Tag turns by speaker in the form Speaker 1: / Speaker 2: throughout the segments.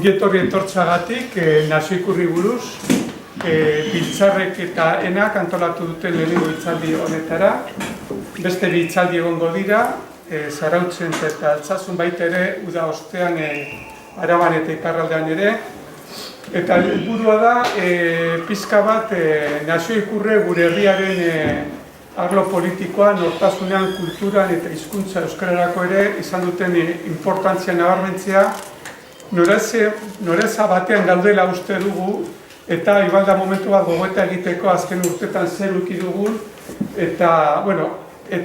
Speaker 1: Ongietorri etortzagatik nazio ikurri buruz, biltzarrek eta enak antolatu duten lehenengo hitzaldi honetara. Beste bi hitzaldi egongo dira, Zarautzen eta Altsasun baita ere, uda ostean Araban eta Iparraldean ere. Eta helburua da, pizka bat nazio ikurre gure herriaren arlo politikoa, nortasunean, kulturan eta hizkuntza euskararako ere izan duten importantzia nabarmentzea, noreza batean gaudela uste dugu, eta ibalda momentu bat gogoeta egiteko azken urtetan zer uki dugun, eta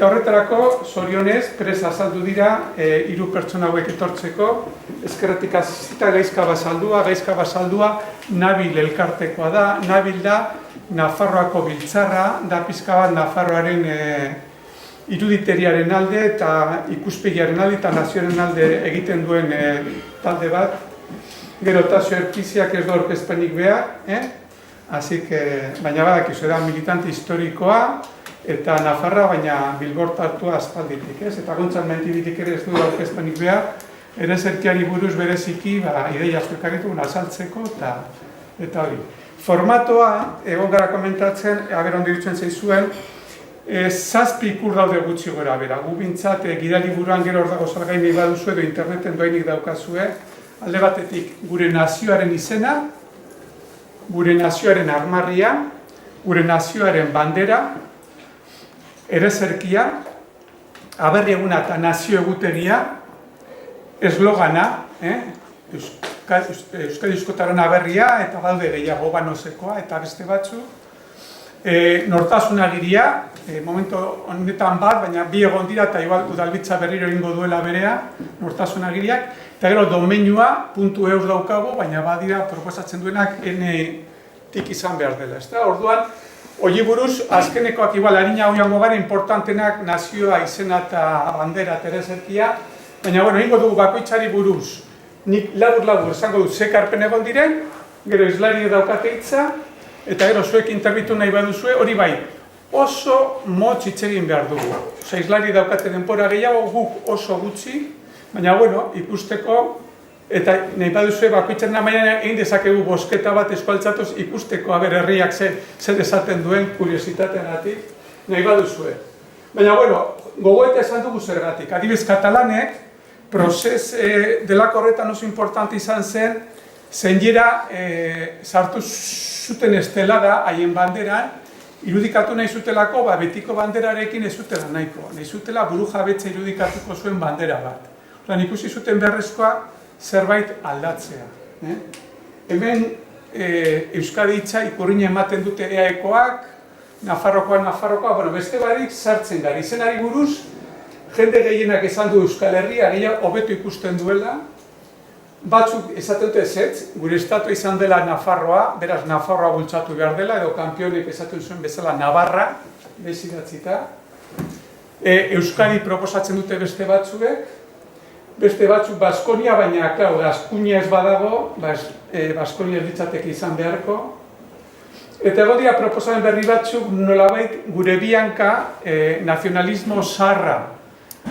Speaker 1: horretarako, zorionez, presa azaldu dira, 3 pertsona hauek etortzeko, ezkerretik azizita Gaizka Basaldua, Nabil elkartekoa da, Nabil da, Nafarroako biltzarra, da pizka bat Nafarroaren iruditeriaren alde eta ikuspegiaren alde eta nazioaren alde egiten duen talde bat. Gero Tasio Erkiziak ez du aurkezpenik behar, baina badakizu da militante historikoa eta Nafarra, baina Bilbortartua aspalditik, eta Gontzal Mentibitik ere ez du aurkezpenik behar, ere zerkiari buruz bereziki ideia asko ekarri dugun azaltzeko eta hori. Formatoa, egon gara komentatzen, ondo iruditzen zaizuen, 7 ikur daude gutxi gora bera. Gu bintzat, gidali buruan gero hor dago salgai nahi baduzu edo interneten doainik daukazue. Alde batetik, gure nazioaren izena, gure nazioaren armarria, gure nazioaren bandera, erezerkia, aberri eguna eta nazio egutegia, eslogana, Euskadi Euskotaren aberria eta daude gehiago Banosekoa eta beste batzu. Nortasuna-agiria, momentu honetan bat, baina bi egon dira eta igual udalbitza berriro egingo duela berea, nortasuna-agiriak. Eta gero domeinua .eus daukago, baina badira proposatzen duenak N-tik izan behar dela. Orduan, hori buruz, azkenekoak igual harina hoiango gara importantenak nazioa, izena eta bandera terezerkia, baina egingo dugu bakoitzari buruz. Nik labur esango dut zekarpen egon diren, gero islari daukate hitza, eta gero zuek interbitu nahi baduzue, hori bai, oso motz hitz egin behar dugu. Islari daukate denpora gehiago, guk oso gutxi, baina ikusteko, eta nahi baduzue bakoitzaren amaian egin dezakegu bosketa bat eskualtzatuz ikusteko, herriak zer esaten duen kuriositateagatik, nahi baduzue. Baina gogoeta esan dugu zergatik, adibidez Katalanek, prozes delako horretan oso importante izan zen, zenjera sartu zuten estelada haien banderan, irudikatu nahi zutelako, betiko banderarekin ez zutela nahiko. Nahi zutela buru jabetza irudikatuko zuen bandera bat. Oran ikusi zuten beharrezkoa zerbait aldatzea. Hemen Euskadi hitza ikurrina ematen dute EAEkoak, Nafarrokoa, beste barik sartzen gara. Izenari buruz, jende gehienak esan du Euskal Herria, gehiago hobeto ikusten duela. Batzuk esaten dute ezetz, gure estatua izan dela Nafarroa, beraz Nafarroa bultzatu behar dela, edo kanpionek esaten zuen bezala Navarra, bezidatzita. Euskadi proposatzen dute beste batzuek, beste batzuk Baskonia, baina, klar, Gaskuña ez badago, Baskonia ez ditzateke izan beharko. Eta egodia proposamen berri batzuk nolabait gure bianka nazionalismo zaharra,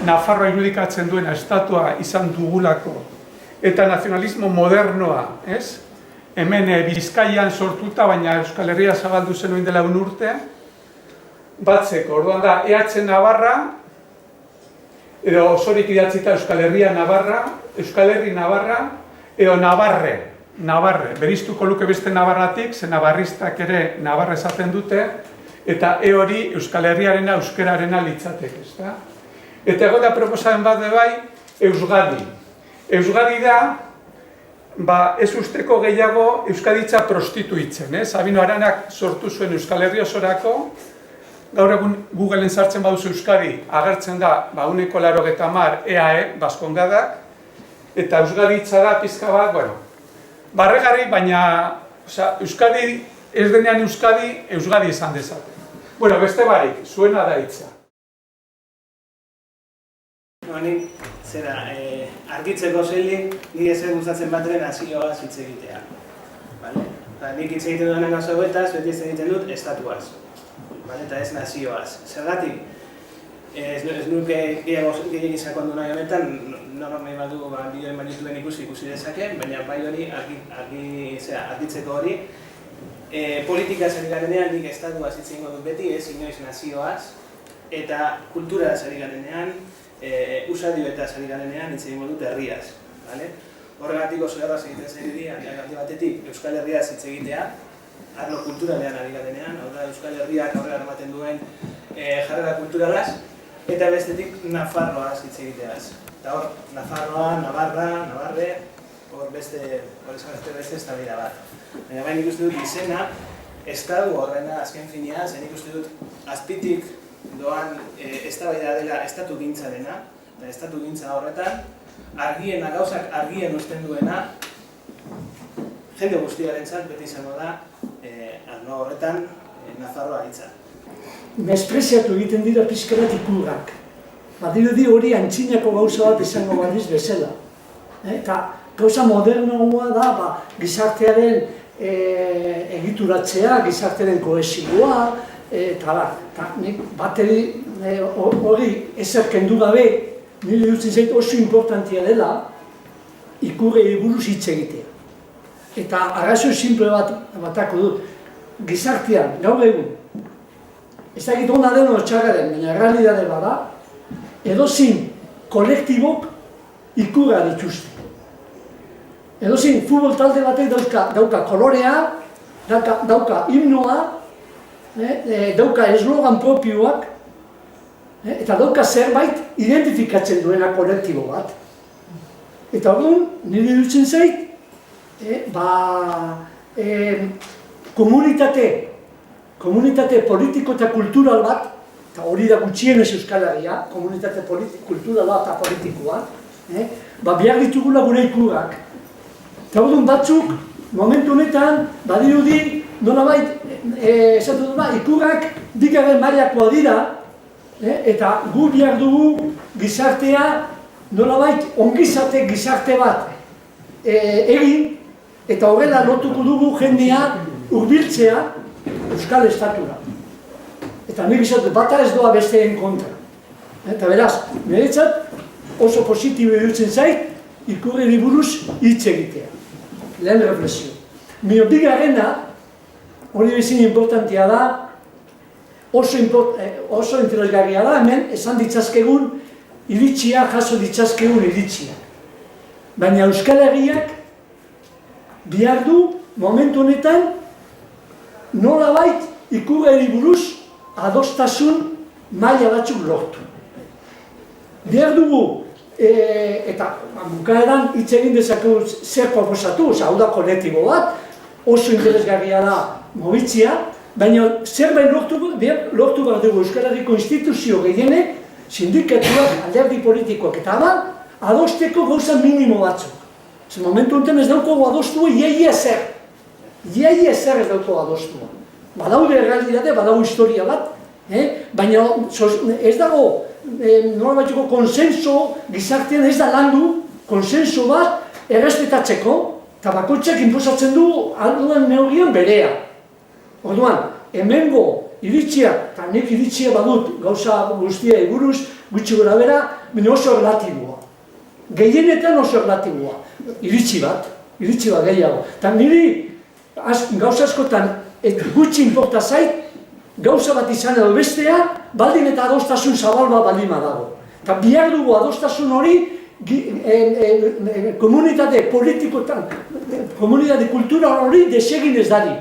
Speaker 1: Nafarroa irudikatzen duena estatua izan dugulako, eta nazionalismo modernoa, hemen Bizkaian sortuta, baina Euskal Herria zabaldu zenuen dela urte, batzeko, orduan da, EH Navarra, edo osorik idatzita Euskal Herria Navarra, Euskal Herri Navarra, edo Navarre, beriztuko luke beste Navarratik, ze navarristak ere Navarra esaten dute, eta hori Euskal Herriarena, euskerarena litzatek, ezta? Eta egon da proposamen bat bai, Eusgadi. Eusgadi da, ez usteko gehiago Euskaditza prostituitzen, Sabino Aranak sortu zuen Euskal Herri osorako, gaur egun Googleen sartzen baduzu Euskadi, agertzen da, 190 EAE, Baskongadak, eta Euskaditza da pizka bat, barregarri, baina Euskadi, ez denean Euskadi, Eusgadi izan dezaten. Beste barik, zuena da hitza.
Speaker 2: Nik, argitzeko zeilik, nire zer gustatzen batere nazioaz hitz egitea. Nik hitz egiten duenan gauza hauetaz, beti ez egiten dut estatuaz. Eta ez nazioaz. Zergatik, ez nuke gehiagin sakondu nahi honetan, nahi badu bideoen YouTubeen ikusi dezake, baina bai hori argitzeko hori. Politikaz ari garenean nik estatuaz hitz egingo dut beti, ez inoiz nazioaz, eta kulturaz ari garenean, usadioetaz ari garenean hitz egingo dut herriaz. Horregatik oso erraz egiten zairi alde batetik Euskal Herriaz hitz egitea, arlo kulturalean ari garenean, hau da Euskal Herriak aurrera ematen duen jarrera kulturalaz, eta bestetik Nafarroaz hitz egiteaz. Eta hor, Nafarroa, Navarra, Navarre, hor beste eztabaida bat. Baina baina ikuste dut izena, estatu horrena azken finean, zen ikuste dut azpitik doan eztabaida dela estatu gintzarena, eta estatu gintza horretan, argiena, gauzak argien usten duena, jende guztiarentzat beti izango da, arlo horretan, Nafarroa hitza.
Speaker 3: Mespreziatu egiten dira pixka bat ikurrak. Badirudi hori antzinako gauza bat izango baliz bezala. Eta gauza modernoa da gizartearen egituratzea, gizartearen kohesioa, eta nik bateri hori ezer kendu gabe, nire dutzen zait oso importantia dela ikurrei buruz hitz egitea. Eta arrazio simple batako dut, gizartean, gaur egun, ez dakit hona den txarraren, baina realidade bada, edozin kolektibok ikurra dituzte. Edozin futbol talde batek dauka kolorea, dauka himnoa, dauka eslogan propioak, eta dauka zerbait identifikatzen duena kolektibo bat. Eta orduan, nire dutzen zait, komunitate politiko eta kultural bat, eta hori da gutxienez Euskal Herria, komunitate kulturala eta politikoa, behar ditugula gure ikurrak. Eta orduan batzuk, momentu honetan, badirudi, nolabait, esatu dut ikurrak bigarren mailakoa dira, eta gu behar dugu gizartea, nolabait, ongizate gizarte bat egin, eta horrela lotuko dugu jendea hurbiltzea Euskal Estatura. Eta nik izate bata ez doa besteen kontra. Eta beraz, niretzat oso positibo edutzen zait, ikurreri buruz hitz egitea. Lehen reflexio. Bigarrena, hori bezin importantia da, oso interesgarria da, hemen esan ditzazkegun iritzia, jaso ditzazkegun iritzia. Baina Euskal Herriak behar du, momentu honetan, nolabait ikurreri buruz adostasun maila batzuk lortu. Behar dugu, eta bukaeran hitz egin dezakegu zer proposatu, hau da kolektibo bat, oso interesgarria da mobitzia, baina zerbait lortu behar dugu Euskal Herriko instituzio gehienek, sindikatuak, alderdi politikoak eta abar, adosteko gauza minimo batzuk. Zer momentu honetan ez daukagu adostua, iai ezer ez daukagu adostua. Badaude errealitate, badaude historia bat, baina ez dago nolabaiteko konsenso gizartean ez da landu, konsenso bat errespetatzeko, eta bakoitzak inposatzen du alduan neurrian berea. Orduan, hemengo iritzia, eta nik iritzia badut gauza guztia buruz, gutxi gora bera, baina oso relatiboa. Gehienetan oso relatiboa. Iritzi bat gehiago. Eta niri gauza askotan gutxi inporta zait, gauza bat izan edo bestea, baldin eta adostasun zabalba baldima dago. Eta behar dugu adostasun hori komunitate politikotan, komunitate kultura hori desegin ez dadi.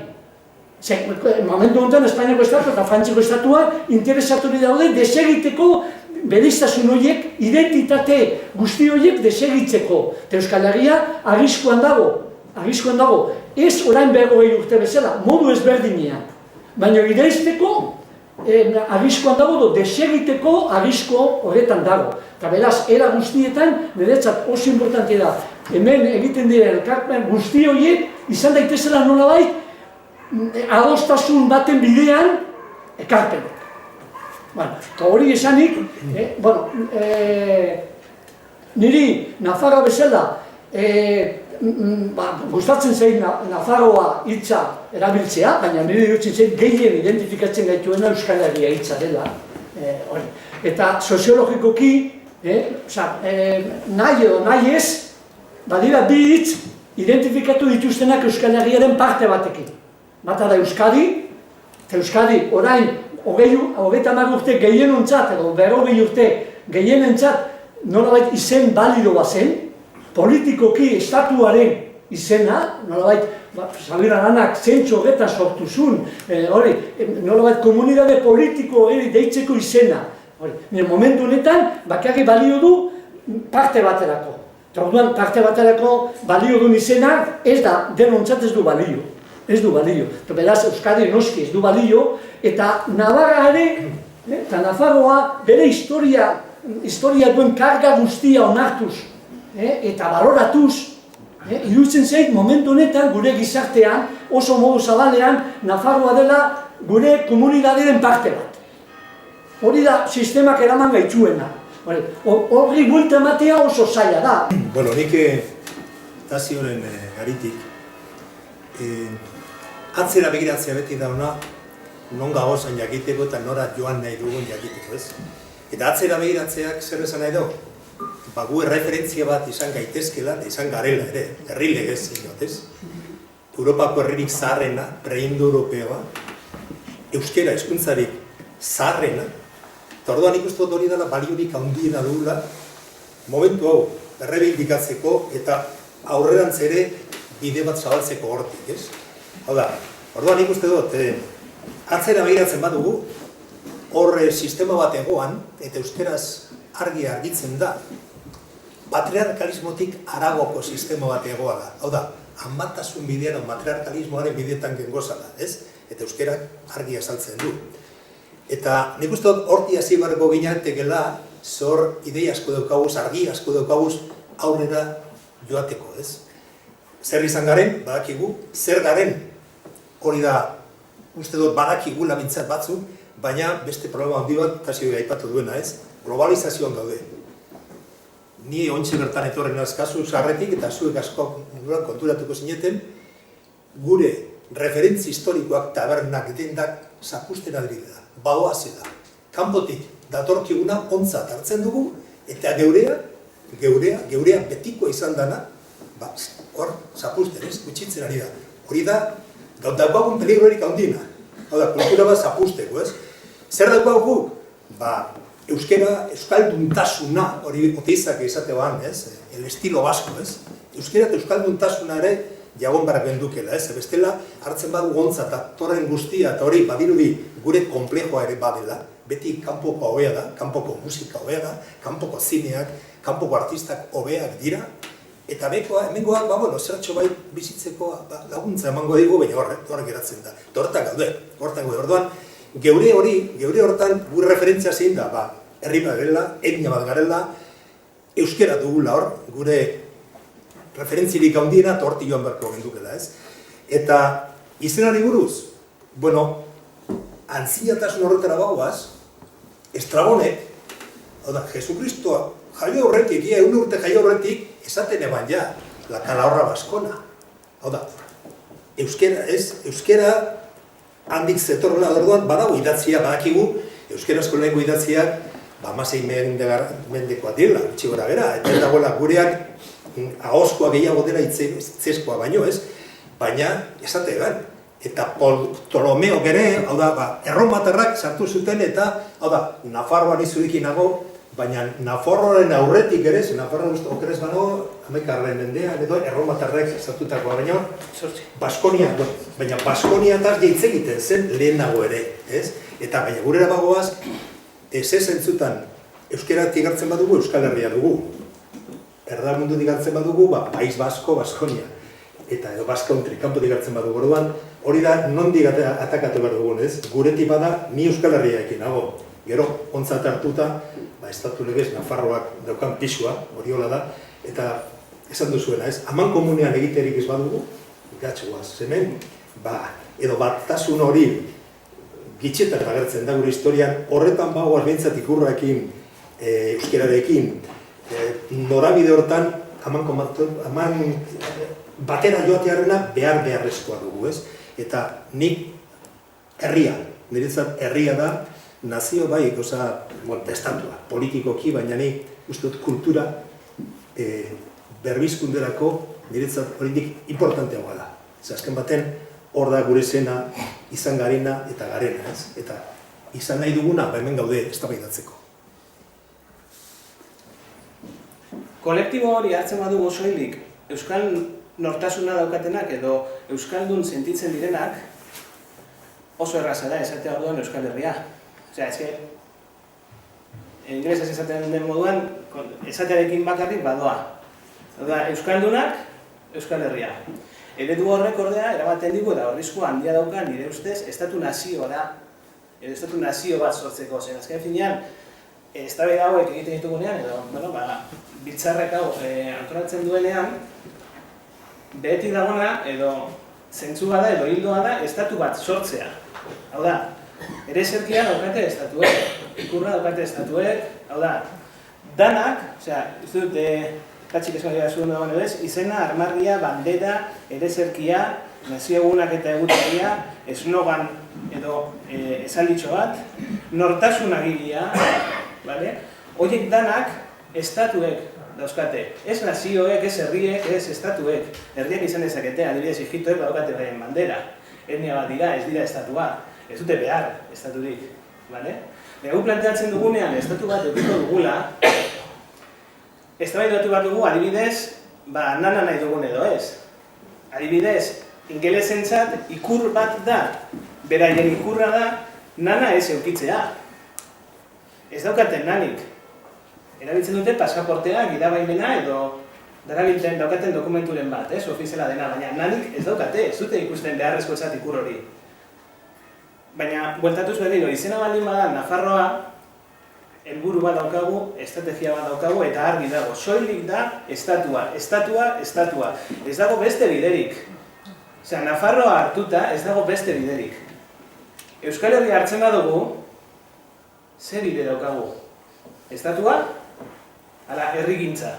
Speaker 3: Momentu honetan Espainiako Estatu eta Frantziako Estatua interesatu daude desegiteko bereiztasun horiek, identitate guzti horiek desegitzeko. Eta Euskal Herria arriskuan dago. Ez orain 40 urte bezala, modu ezberdinean. Baina ireizteko arriskuan dago, desegiteko arrisku horretan dago. Eta beraz, era guztietan, niretzat oso importantia da, hemen egiten dira elkarpen guzti horiek, izan daitezela nolabait, adostasun baten bidean, ekarpenak. Eta hori esanik, niri Nafarroa bezala, gustatzen zain Nafarroa hitza erabiltzea, baina niri dutzen zain gehien identifikatzen gaituena Euskal Herria hitza dela. Eta soziologikoki, nahi edo nahi ez, badira bi hitz identifikatu dituztenak Euskal Herriaren parte batekin. Bata da Euskadi, eta Euskadi orain 30 urte gehienontzat edo 40 urte gehienentzat nolabait izen balidoa zen, politikoki estatuaren izena, nolabait Xabier Aranak zentzu horretan sortu zuen, nolabait komunitate politiko deitzeko izena. Momentu honetan, bakarrik balio du parte baterako. Orduan, parte baterako balio duen izena ez da, denontzat ez du balio. Ez du balio. Beraz, Euskadi noski ez du balio, eta Navarra ere, eta Nafarroa bere historia duen karga guztia onartuz, eta baloratuz, iruditzen zait, momentu honetan gure gizartean, oso modu zabalean, Nafarroa dela gure komunitatearen parte bat. Hori da, sistemak eraman gaitzuena. Horri buelta ematea oso zaila da.
Speaker 4: Bueno, nik Tazioren garitik, atzera begiratzea beti dauna, non gagozan jakiteko eta nora joan nahi dugun jakiteko, ez? Eta atzera begiratzeak zer esan nahi du? Gu erreferentzia bat izan gaitezkela, izan garela ere, herri legez zinotez. Europako herririk zaharrena, pre-indo-europeoa, euskera hizkuntzarik zaharrena, eta orduan ikustu hori dela baliorik handiena dugula, momentu hau errebindikatzeko eta aurrerantz ere bide bat zabaltzeko hortik, ez? Hau da, orduan ikuste dut, atzera begiratzen badugu, horre sistema bat egoan, eta euskeraz argi argitzen da, patriarkalismotik haragoko sistema bat egoa da. Hau da, hanbatasun bidean, matriarkalismoaren bideetan gengozala, ez? Eta euskerak argi azaltzen du. Eta nik uste dut horti hasi beharko ginatekela, zor ideia asko daukaguz, argi asko daukaguz aurrera joateko, ez? Zer izan garen, badakigu, zer garen, hori da, uste dut badakigu labintzat batzuk, baina beste problema handi bat, Tazio aipatu duena, ez? Globalizazioan daude. Ni ontsi bertan etorren azkazu zarretik eta zuek asko konturatuko zineten, gure referentzi historikoak tabernak dendak zapusten adibidea, badoazela. Kanpotik datorkiguna ontzat hartzen dugu, eta geurea betikoa izan dana, hor zapusten ez, gutxitzen ari da. Hori da, daukagun peligroerik handiena. Hau da, kultura bat zapusteko, ez? Zer daukagu? Euskera, euskalduntasuna, hori oteizak izatean, ez? El estilo basko, ez? Euskera eta euskalduntasuna ere jagon behar gendukela, ez? Bestela, hartzen badu gontza eta torren guztia, eta hori badirudi gure komplejoa ere badela, beti kanpoko hobea da, kanpoko musika hobea da, kanpoko zineak, kanpoko artistak hobeak dira, eta hemengoak, zertxo bai bizitzeko laguntza emango digu, baina horrek geratzen da. Horretan gaude, orduan, geure hortan gure referentzia zein da, herri bat garela, etnia bat garela, euskera dugula hor, gure referentzirik handiena eta hortik joan beharko gendukela, ez? Eta izenari buruz, antzinatasun horretara bagoaz, Estrabonek, hau da, Jesukristoa jaio horretik, 100 urte jaio horretik, esaten eban ja, la calahorra baskona. Hau da, euskera handik zetorrela orduan, badago idatzia, badakigu, euskarazko lehenko idatziak, 16 mendekoa direla, gutxi gora bera, eta ez dagoela gureak ahozkoa gehiago dela itzeskoa baino, ez? Baina, esate eban, eta Ptolomeo ere, hau da, erromatarrak sartu zuten, eta, hau da, Nafarroan izudikin nago, baina Nafarroaren aurretik ere, Nafarroa guztu okerez bano, 11. mendean, edo erromatarrek sartutakoa, baina Baskonia, baina Baskonia eta hitz egiten zen lehenago ere, ez? Eta baina gurera bagoaz, ez entzutan, euskeratik hartzen badugu, Euskal Herria dugu. Erdamundutik hartzen badugu, País Basko, Baskonia. Eta edo Basque Country, kanpotik hartzen badugu orduan, hori da nondik atakatu behar dugun, ez? Guretik bada, ni Euskal Herriaekin nago. Gero, ontzat hartuta, estatu legez Nafarroak daukan pisua, hori hola da, eta esan duzuena, ez? Haman komunean egiterik ez badugu, gatxoaz, hemen, edo batasun hori gitxetan agertzen da gure historian, horretan bagoaz behintzat ikurraekin, euskerarekin, norabide hortan, haman batera joatearena beharrezkoa dugu, ez? Eta nik herria, niretzat herria da, nazio bai, goza, estatua, politikoki, baina ni uste dut kultura berbizkunderako niretzat oraindik importanteagoa da. Azken baten, hor da gure zena, izan garena eta garena, ez? Eta izan nahi duguna, hemen gaude eztabaidatzeko.
Speaker 2: Kolektibo hori hartzen badugu soilik, euskal nortasuna daukatenak edo euskaldun sentitzen direnak, oso erraza da esatea orduan Euskal Herria. Osea, ingelesez esaten den moduan, esatearekin bakarrik badoa. Oda, euskaldunak, Euskal Herria. Eredu horrek ordea, eramaten digu eta horrizko handia dauka nire ustez, estatu-nazioa da, edo estatu-nazio bat sortzeko. Zer, azken finean, eztabaida hauek egiten ditugunean, edo, biltzarrek hau antolatzen duenean, behetik dagoena, edo zentzua da, edo hildoa da, estatu bat sortzea. Hau da, ereserkia daukate estatuek, ikurra daukate estatuek, hau da, danak, osea, ez dut, katxik esan dira zuen dagoen edo ez, izena, armarria, bandera, ereserkia, nazio egunak eta egutegia, eslogan edo esalditxo bat, nortasun agiria, horiek danak estatuek dauzkate. Ez nazioek, ez herriek, ez estatuek. Herriek izan dezakete, adibidez Egiptoek badaukate beren bandera. Etnia bat dira, ez dira estatua. Ez dute behar estaturik. Gu planteatzen dugunean estatu bat edukiko dugula, eztabaidatu behar dugu adibidez, nana nahi dugun edo ez. Adibidez, ingelesentzat ikur bat da, beraien ikurra da, nana ez eukitzea. Ez daukaten nanik. Erabiltzen dute pasaportea, gidabaimena edo darabilten daukaten dokumenturen bat, ofiziala dena, baina nanik ez daukate, ez dute ikusten beharrezko esat ikur hori. Baina, bueltatuz berriro, izena baldin bada Nafarroa, helburu bat daukagu, estrategia bat daukagu, eta argi dago, soilik da estatua, estatua, estatua. Ez dago beste biderik. Osea, Nafarroa hartuta ez dago beste biderik. Euskal Herria hartzen badugu, ze bide daukagu? Estatua? Hala, herrigintza.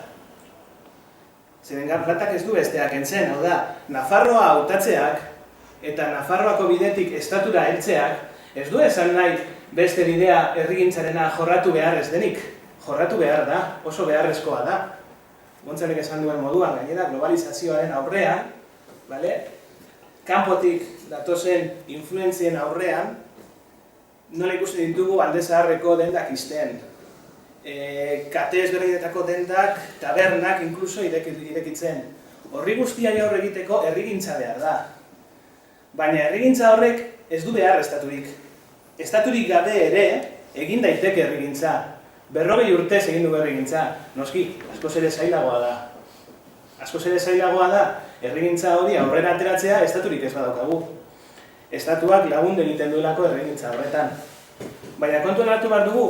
Speaker 2: Zeren batak ez du besteak entzen, hau da, Nafarroa hautatzeak eta Nafarroako bidetik estatura heltzeak ez du esan nahi beste bidea herrigintzarena jorratu behar ez denik. Jorratu behar da, oso beharrezkoa da. Gontzalek esan duen moduan, gainera, globalizazioaren aurrean, kanpotik datozen influentzien aurrean, nola ikusten ditugu alde zaharreko dendak izten. Kate ezberdinetako dendak, tabernak, inkluso irekitzen. Horri guztiari aurre egiteko herrigintza behar da. Baina herrigintza horrek ez du behar estaturik. Estaturik gabe ere, egin daiteke herrigintza. 40 urtez egin du herrigintza. Noski, askoz ere zailagoa da. Askoz ere zailagoa da, herrigintza hori aurrera ateratzea estaturik ez badaukagu. Estatuak lagundu egiten duelako herrigintza horretan. Baina kontuan hartu behar dugu,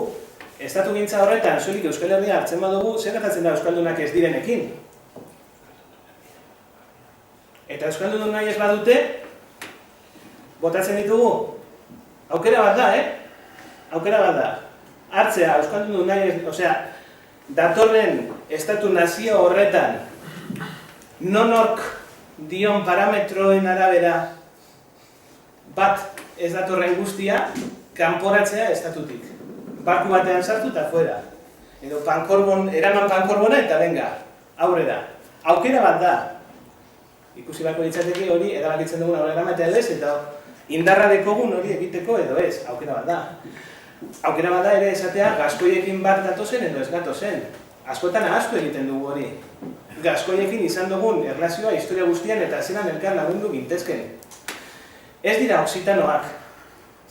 Speaker 2: estatu gintza horretan, soilik Euskal Herria hartzen badugu, zer gertatzen da euskaldunak ez direnekin? Eta euskaldun nahi ez badute, botatzen ditugu? Aukera bat da, Aukera bat da. Hartzea, euskaldun nahi ez, osea, datorren estatu nazio horretan, nonork dion parametroen arabera bat ez datorren guztia, kanporatzea estatutik. Barku batean sartu eta fuera. Edo eraman pankorbona eta venga, aurrera. Aukera bat da. Ikusi bako ditzateke hori erabakitzen dugun aurrera eramatea edo ez, eta indarra dekogun hori egiteko edo ez. Aukera bat da. Aukera bat da ere esatea gaskoiekin bat datozen edo ez gatozen. Askotan ahaztu egiten dugu hori. Gaskoiekin izan dugun erlazioa historia guztian eta zelan elkar lagundu gintezken. Ez dira oksitanoak.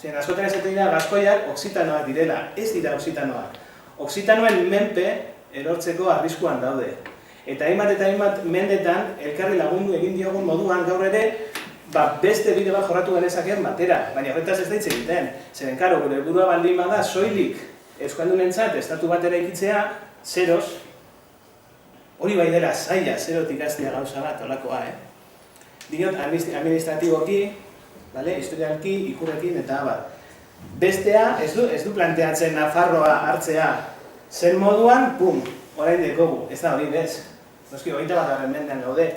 Speaker 2: Zer, askotan esaten dira gaskoiak oksitanoak direla, ez dira oksitanoak. Oksitanoen menpe erortzeko arriskuan daude. Eta hainbat mendetan elkarri lagundu egin diogun moduan gaur ere beste bide bat jorratu genezakeen batera, baina horretaz ez da hitz egiten. Zeren, karo, gure helburua baldin bada soilik euskaldunentzat estatu bat eraikitzea, zeroz, hori bai dela zaila, zerotik hastea gauza bat, holakoa, Diot, administratiboki, historialki, ikurrekin eta abar. Bestea, ez du planteatzen Nafarroa hartzea zen moduan, pum, orain dekogu, ez da hori bez. Noski, 21. mendean gaude.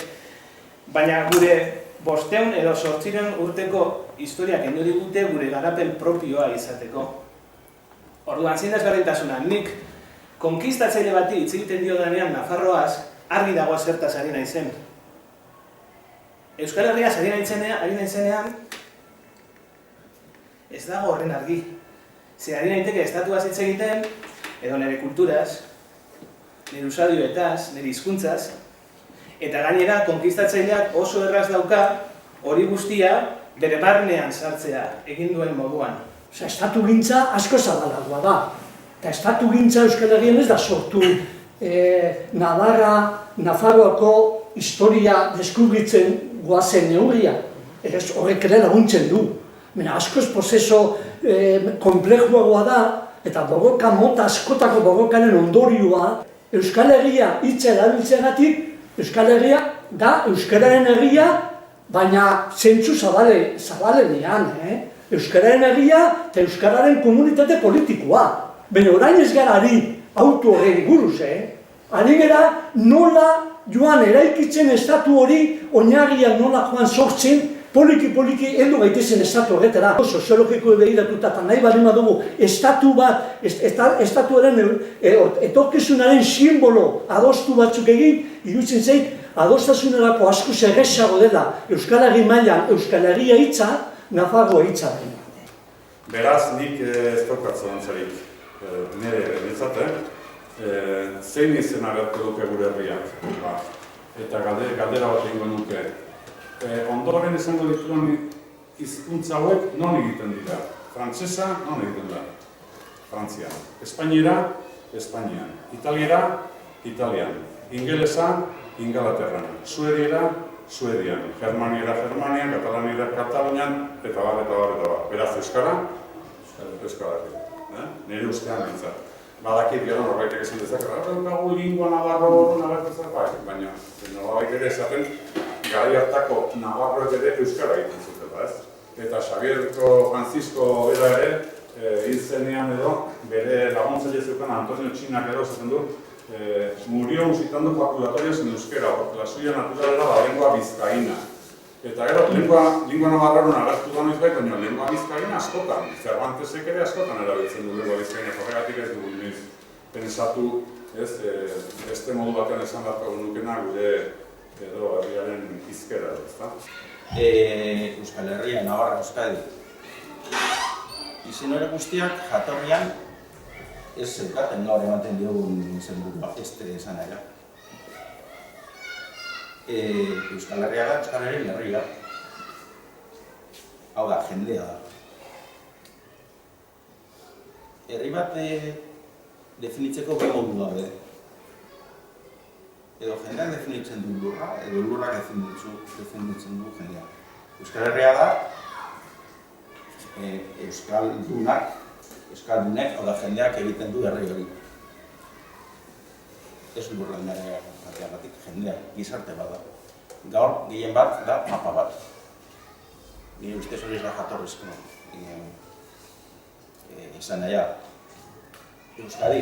Speaker 2: Baina gure 500 edo 800 urteko historiak kendu digute gure garapen propioa izateko. Orduan, zein da ezberdintasuna, nik konkistatzaile bati hitz egiten dio danean Nafarroaz, argi dago zertaz ari naizen. Euskal Herriaz ari naizenean, ez dago horren argi. Ze ari naiteke estatuaz hitz egiten, edo nire kulturaz, nire usadioetaz, nire hizkuntzaz, eta gainera, konkistatzaileak oso erraz dauka hori guztia bere barnean sartzea egin duen moduan.
Speaker 3: Osea, estatu gintza asko zabalagoa da. Eta estatu gintza Euskal Herrian ez da sortu Nafarroako historia deskubritzen goazen neurria. Horrek ere laguntzen du. Askoz prozeso konplexuagoa da, eta borroka mota askotako borrokaren ondorioa, Euskal Herria hitza erabiltzeagatik, Euskal Herria da Euskararen herria, baina zentzu zabalenean, Euskararen herria eta Euskararen komunitate politikoa. Baina orain ez gara ari auto horren buruz, ari gara nola joan eraikitzen estatu hori, oinarriak nola joan sortzen, poliki heldu gaitezen estatu horretara. Soziologiko begiratuta eta nahi baldin badugu estatu bat, estatuaren etorkizunaren simbolo adostu batzuk egin, iruditzen zait, adostasunerako asko errazago dela Euskal Herri mailan Euskal Herria hitza, Nafarroa hitza dena.
Speaker 5: Beraz, nik ez daukat zalantzarik nire benetzat, zein izen agertu duke gure herriak, eta galdera bat egingo nuke. Ondoren izango dituan hizkuntza hauek non egiten dira. Frantsesa non egiten da? Frantzian. Espainiera, Espainian. Italiera, Italian. Ingelesa, Ingalaterran. Suediera, Suedian. Germaniera, Germanian. Katalaniera, Katalunian. Eta bar. Beraz, Euskara? Euskara. Nire ustean bintzat. Badakit gero norbaitek esan dezak, daukagu lingua navarro nabertezak, baina norbait ere esaten garai hartako navarroek ere euskara egiten zutela, ez? Eta Xabierko Francisco bera ere hil zenean edo bere laguntzaile zeukan Antonio Txinak ero esaten du murió usitando calculatorias en euskera, porque la suya natural era la lengua vizcaína. Eta gero, lingua navarraron agertu da noiz baita, baina lengua vizcaína askotan. Cervantesek ere askotan erabiltzen du lengua vizcaína, horregatik ez dugu inoiz pensatu, beste modu batean esan beharko nukena gure edo herriaren hizkera, ezta?
Speaker 6: Euskal Herria, Navarra, Euskadi. Izen hori guztiak jatorrian ez zeukaten gaur ematen diogun izenburua, esan ere. Euskal Herria da, Euskal Herria herria. Hau da, jendea da. Herri bat definitzeko bi modu daude. Edo jendeak definitzen du lurra, edo lurrak definitzen du jendea. Euskal Herria da, euskaldunek, hau da jendeak egiten du herri hori. Ez lurraldea bateagatik, jendeak, gizarte bat da. Gaur, gehien bat da mapa bat. Nire ustez hori ez da jatorrizko izan nahi. Euskadi,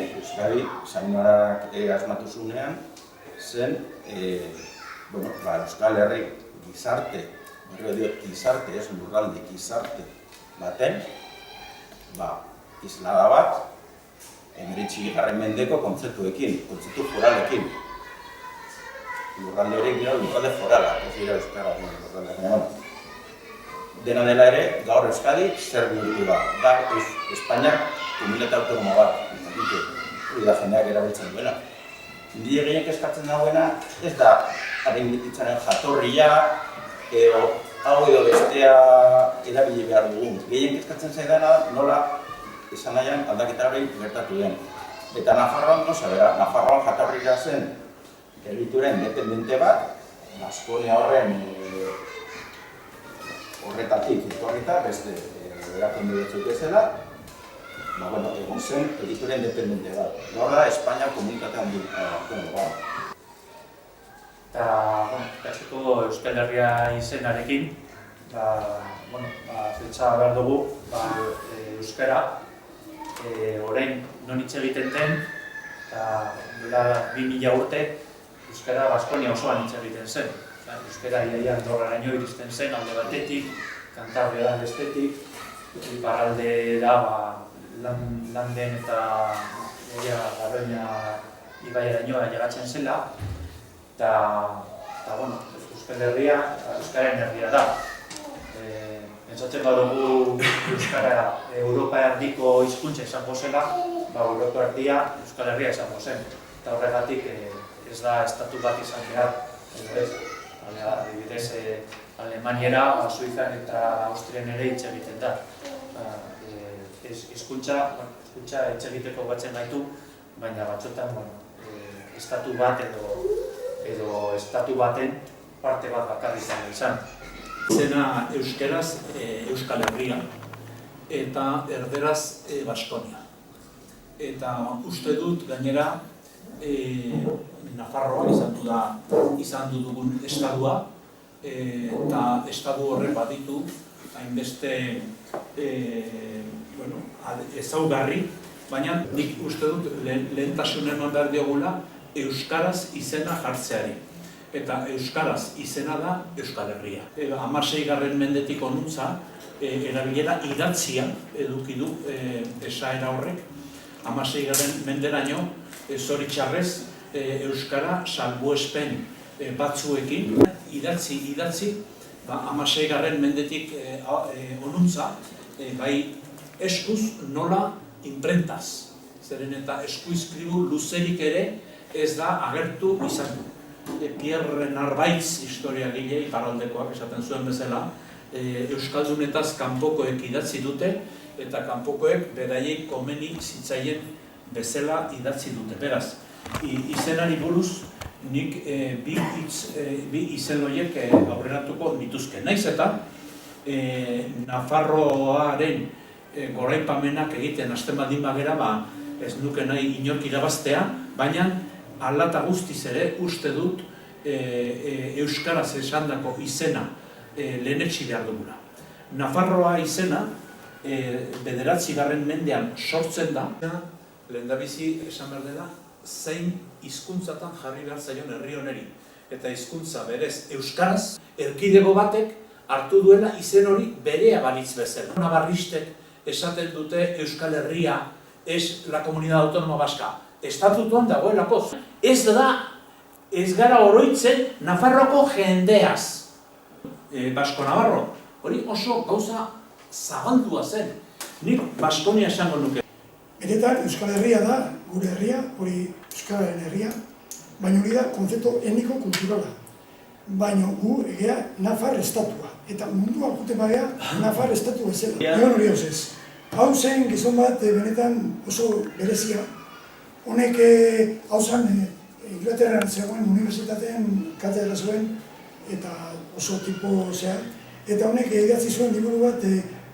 Speaker 6: Zainoarak asmatu zunean, zen, Euskal Herri gizarte, gizarte, ez lurralde, gizarte baten, islada bat, Hemeretzigarren mendeko kontzeptuekin, kontzeptu foralekin. Lurralde horiek dira lurralde foralak, ez dira euskara lurralde. Dena dela ere, gaur Euskadi zer bihurtu da. Da, Espainiak komunitate autonomo bat, hori da jendeak erabiltzen duena. Indile gehien eskatzen dagoena, ez da haren mititzaren jatorria, hau edo bestea erabili behar dugun. Gehien eskatzen zaidana nola esan nahian aldaketa hori gertatu den. Eta Nafarroan, Nafarroan jatorria zen egitura independente bat, Baskonia horretatik etorrita, beste erakunde batzuk bezala, egon zen egitura independente bat. Gaur da, Espainia komunitate handiagoa bat.
Speaker 7: Eta, katzeko Euskal Herria izenarekin, pentsa behar dugu, euskara, orain non hitz egiten den, eta 2000 urte, euskara Baskonia osoan hitz egiten zen. Euskara iaia Andorraraino iristen zen alde batetik, Kantabriara bestetik, iparraldera Landen eta Garoña ibaiaraino llegatzen zela, eta bueno, Euskal Herria, Euskararen herria da. Pentsatzen badugu Euskara Europa erdiko hizkuntza izango zela, Europa erdia Euskal Herria izango zen. Eta horregatik ez da estatu bat izan behar, edo ez. Adibidez, Alemaniera, Suizan eta Austrian ere hitz egiten da. Hizkuntza hitz egiteko batzen gaitu, baina batzuetan estatu bat edo estatu baten parte bat bakarrik izan.
Speaker 8: Zena euskeraz Euskal Herria eta erderaz Baskonia. Eta uste dut gainera Nafarroa izan dugun estadua eta estadu horrek baditu hainbeste ezaugarri, baina nik uste dut lehentasunen eman behar diogula euskaraz izena jartzeari. Eta euskaraz izena da Euskal Herria. 16. mendetik honuntza erabilera idatzia eduki du esaera horrek. 16. menderaino zoritxarrez euskara salbuespen batzuekin idatzi 16. mendetik honuntza bai eskuz nola imprentaz. Zeren eta eskuizkribu luzerik ere ez da agertu izan. Pierre Narvaitz historiagile iparraldekoak esaten zuen bezala, euskaldunetaz kanpokoek idatzi dute eta kanpokoek beraiek komeni zitzaien bezala idatzi dute. Beraz, izenari buruz nik bi izen horiek aurreratuko nituzke. Naiz eta Nafarroaren goraipamenak egiten hasten baldin bagera, ez nuke nahi inork irabaztea, baina hala eta guztiz ere uste dut euskaraz esandako izena lehenetsi behar dugula. Nafarroa izena 9. mendean sortzen da, lehendabizi esan behar dela, zein hizkuntzatan jarri behar zaion herri honeri. Eta hizkuntza berez euskaraz, erkidego batek hartu duela izen hori berea balitz bezala. Navarristek esaten dute Euskal Herria es la comunidad autónoma vasca. Estatutuan dagoelako. Ez gara oroitzen Nafarroko jendeaz. Basko-Navarro, hori oso gauza zabaldua zen. Nik Baskonia esango nuke.
Speaker 9: Benetan Euskal Herria da, gure herria, hori Euskararen herria, baina hori da kontzeptu etniko kulturala. Baina gu egea Nafar estatua. Eta mundua jute bagea Nafar estatu bezala. Egon hori ez. Hau zen gizon bat benetan oso berezia. Honek hau zen Inglaterran zegoen unibertsitatean katedra zuen eta oso tipo zehar. Eta honek idatzi zuen liburu bat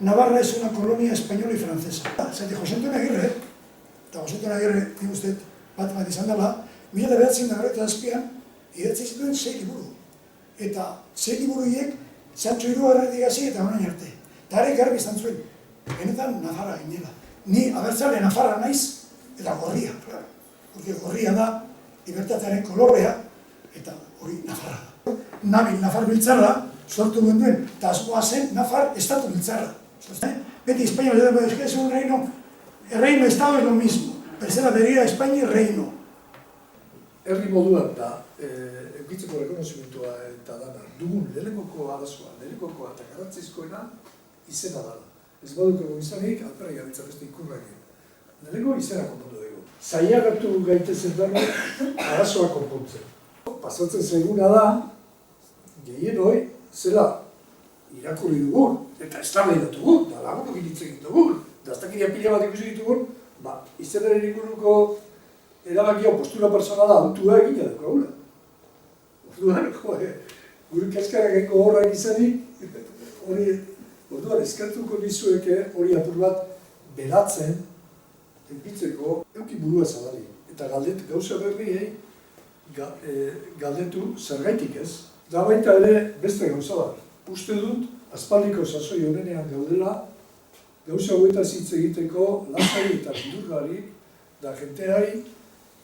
Speaker 9: Navarra es una colonia española y francesa. Zati Jose Antonio Agirre, eta Jose Antonio Agirre nik uste bat izan dela, 1997an idatzi zituen 6 liburu. Eta 6 liburu hiek Sancho Hirugarretik hasi eta honain arte. Eta ere garbi izan zuen, benetan Nafarra ginela. Ni abertzale Nafarra naiz eta gorria, claro. Porque gorria da libertatearen kolorea eta hori Nafarra da. Nabil Nafar biltzarra sortu duen, eta asmoa zen Nafar estatu biltzarra. Beti España es un reino, el reino estado es lo mismo. Tercera deriva España y reino.
Speaker 10: Herri moduan da, eukitzeko rekonozimentua eta dana, dugun lehenengoko arazoa, lehenengokoa eta garrantzizkoena izena dala. Ez baduko izanik, alpera garitza beste ikurrakin. Lehenengo izena konpondu dugu. Zaiagatu gaitezen dara, arazoa konpontzen. Pasatzen zaiguna da, gehien hoi, zela irakurri dugun, eta eztabaidatu dugun, da lagunok hitz egin dugun, da aztakiria pila bat ikusi ditugun, izenaren inguruko erabakia postura personala autua egina daukagula. Orduan, gure kaskarak eko horrak izanik, orduan eskertuko nizueke hori apur bat beratzen, enpitzeko euki burua zabali. Eta galdetu gauza berriei, galdetu zergaitik ez. Da baita ere beste gauza bat. Uste dut, aspaldiko sasoi honenean gaudela, gauza hauetaz hitz egiteko lasai eta bildurgari, da jenteari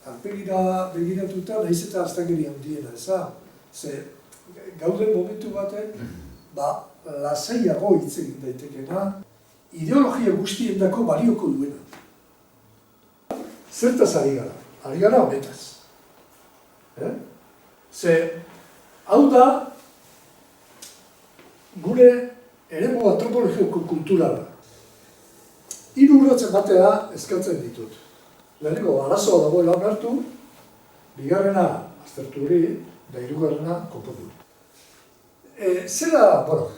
Speaker 10: arpegira begiratuta nahiz eta aztakeria handiena eza. Ze gauden momentu baten, lasaiago hitz egin daitekena, ideologia guztiendako balioko duena. Zertaz ari gara? Ari gara honetaz. Ze, hau da, gure eremu antropologiko kulturala. Hiru urratsen batea eskatzen ditut. Lehenengo, arazoa dagoela onartu, bigarrena aztertu hori, da hirugarrena konpondu. Zera, bueno,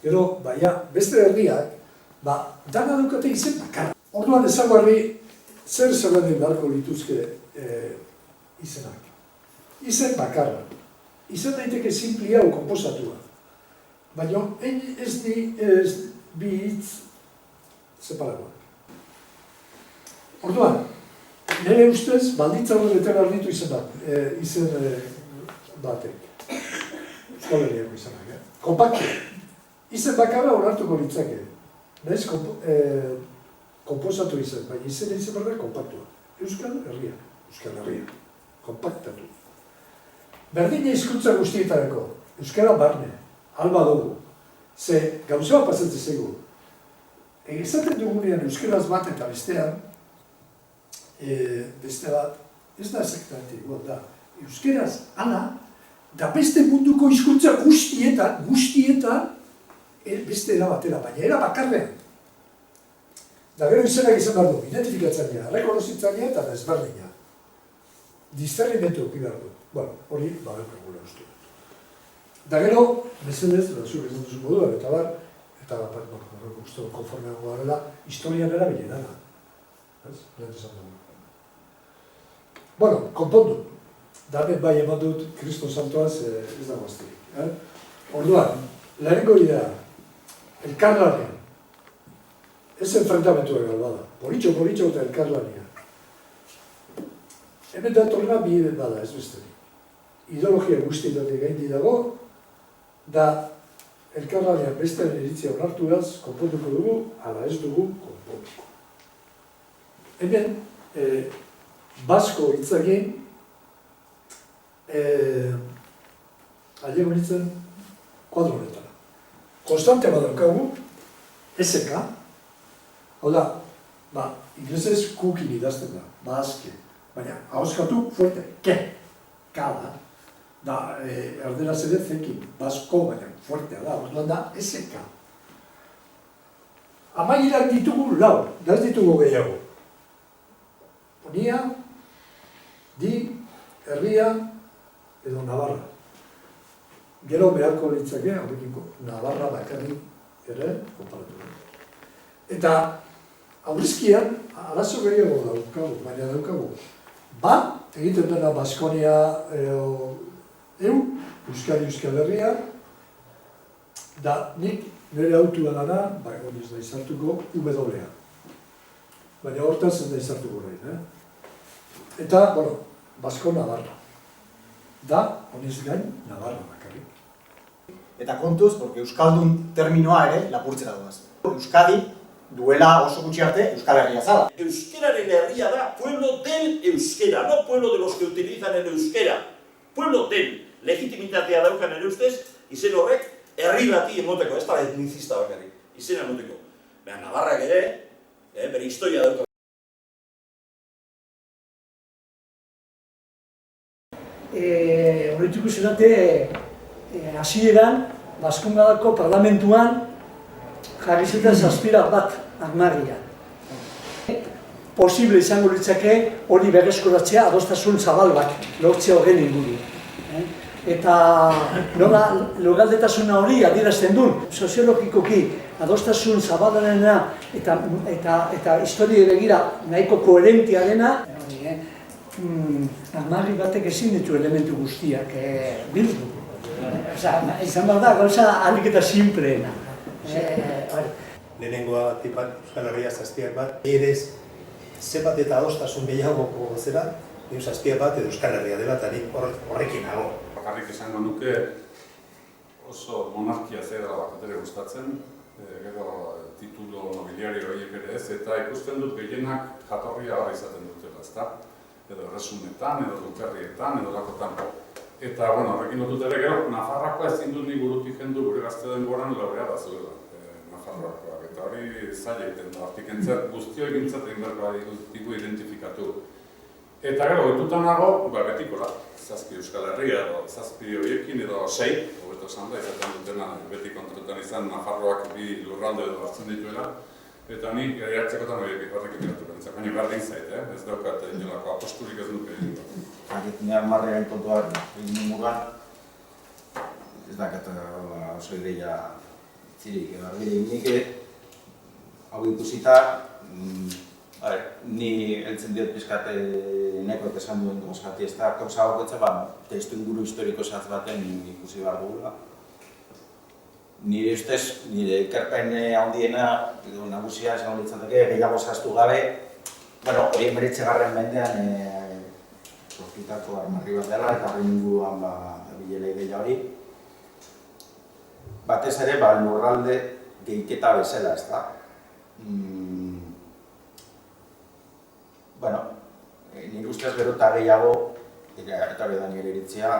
Speaker 10: gero, baina, beste herriak, dana daukate izen bakarra. Orduan ezaguarri, zer zerrenden beharko lituzke izenak. Izen bakarra. Izen daiteke simpli hau konposatua. Baina, ez bi hitz separagoak. Orduan, nire ustez, balditza hori bete behar ditu izen batek. Euskal Herriako izanak, Kompaktu. Izen bakarra onartuko litzake. Nahiz konposatu izen, baina izen behar da kompaktua. Euskal Herria. Kompaktatu. Berdina hizkuntza guztietarako. Euskara barne. Alba dugu. Ze gauza bat pasatzen zaigu. Ezaten dugunean euskaraz bat eta bestean, beste bat, ez da ezaktamente igual da. Euskaraz ala, da beste munduko hizkuntza guztietan, beste erabatera, baina erabakarrean. Da gero izenak izan behar du, identifikatzailea, rekonozitzailea eta desberdina. Discernimentu eki behar du. Bueno, hori, badukagula uste. Da gero, mesedez, zuk esan duzu moduan, eta bar, eta uste konformean garela, historian erabilena da. Ez? Lehen esan dugu. Bueno, konpondu. Damen bai eman dut, Kriston Santoaz ez dago azterik. Orduan, lehenengo idea, elkarlanean, ez enfrentamentu egal bada. Politxo eta elkarlanean. Hemen datorrena bi bada, ez besterik. Ideologia guztietatik gaindi dago, da elkarlanean bestean iritzia onartu behaz, konpontuko dugu, ala ez dugu konpontuko. Hemen, basko hitzagin, aiego nintzen kuadro honetara. Konstante badaukagu, SK, hau da, inglesez kukin idazten da, baske, baina ahoskatu fuerte, ka da, da erderaz ere zekin, basko, baina fuertea da, orduan da SK. Amaierak ditugu lau, da ez ditugu gehiago. Ponia, di, herria, edo Navarra. Gero beharko litzake, horrekiko Navarra bakarrik ere konparatu. Eta aurrizkian, arazo gehiago daukagu, baina daukagu. Bat, egiten dena Baskonia Euskal Herria, da nik nire autu dana, hori ez da izartuko, W-a. Baina hortaz ez da izartuko nahi. Eta, bueno, Basko Navarra. Da, honez gain, Navarra bakarrik.
Speaker 11: Eta kontuz, porque Euskaldun terminoa ere lapurtzera doaz. Euskadi duela oso gutxi arte Euskal Herria zala.
Speaker 12: Euskararen herria da, pueblo del euskera, no pueblo de los que utilizan el euskera. Pueblo del legitimitatea daukan ere ustez, izen horrek herri bati emoteko, ez da etnicista bakarrik, izena emoteko. Baina Navarrak ere, bere historia dauka.
Speaker 3: Horretuko zerate, hasieran, Baskongadako parlamentuan jarri zuten zazpira bat armarria. Posible izango litzake hori berreskuratzea adostasun zabal bat lortzea horren inguru. Eta nola lurraldetasuna hori adierazten duen, soziologikoki adostasun zabalarena eta historia begira nahiko koherentia dena, armarri batek ezin ditu elementu guztiak bildu. Izan behar da, gauza alik eta simpleena.
Speaker 4: Lehenengoa tipak Euskal Herria zazpiak bat, edez, zebat eta adostasun gehiagoko zera, zazpiak bat edo Euskal Herria dela, eta nik horrekin nago.
Speaker 5: Bakarrik esango nuke oso monarkia zera bakatere gustatzen, gero titulo nobiliario horiek ere ez, eta ikusten dut gehienak jatorria hori izaten dutela, ezta? Edo erresumetan, edo dukerrietan, edo lakotan. Eta, bueno, horrekin dutut ere gero, Nafarroakoa ezin dut nik burutik jendu gure gazte denboran laurea da zuela, Nafarroa. horrelakoak, eta hori zaila egiten da, hortik entzat guztio egintzat egin beharko identifikatu. Eta gero, goitutan nago, betikola, 7 Euskal Herria edo 7 horiekin edo 6, hobeto esan da, izaten dutena beti kontratan izan Nafarroak 2 lurralde edo hartzen dituela, eta ni hartzekotan horrekin iratu bentzak, baina berdin zait, ez daukat inolako aposturik ez nuke egin.
Speaker 6: Argitinean marrean kontuak egin mugan, ez dakat oso ideia zirik, nik hau ikusita, ni heltzen diot pizkat nekot esan duen gozkati, ez da kauza horretza, testu inguru historiko zaz baten ikusi behar dugula. Nire ustez, nire ikerpen handiena, nagusia esan litzateke, gehiago zaztu gabe, hori 19. mendean sortutako armarri bat dela, eta horren inguruan bilele gehiago hori. Batez ere, lurralde gehiketa bezala, ez da. Nire ustez gero eta gehiago, eta hori da nire iritzia,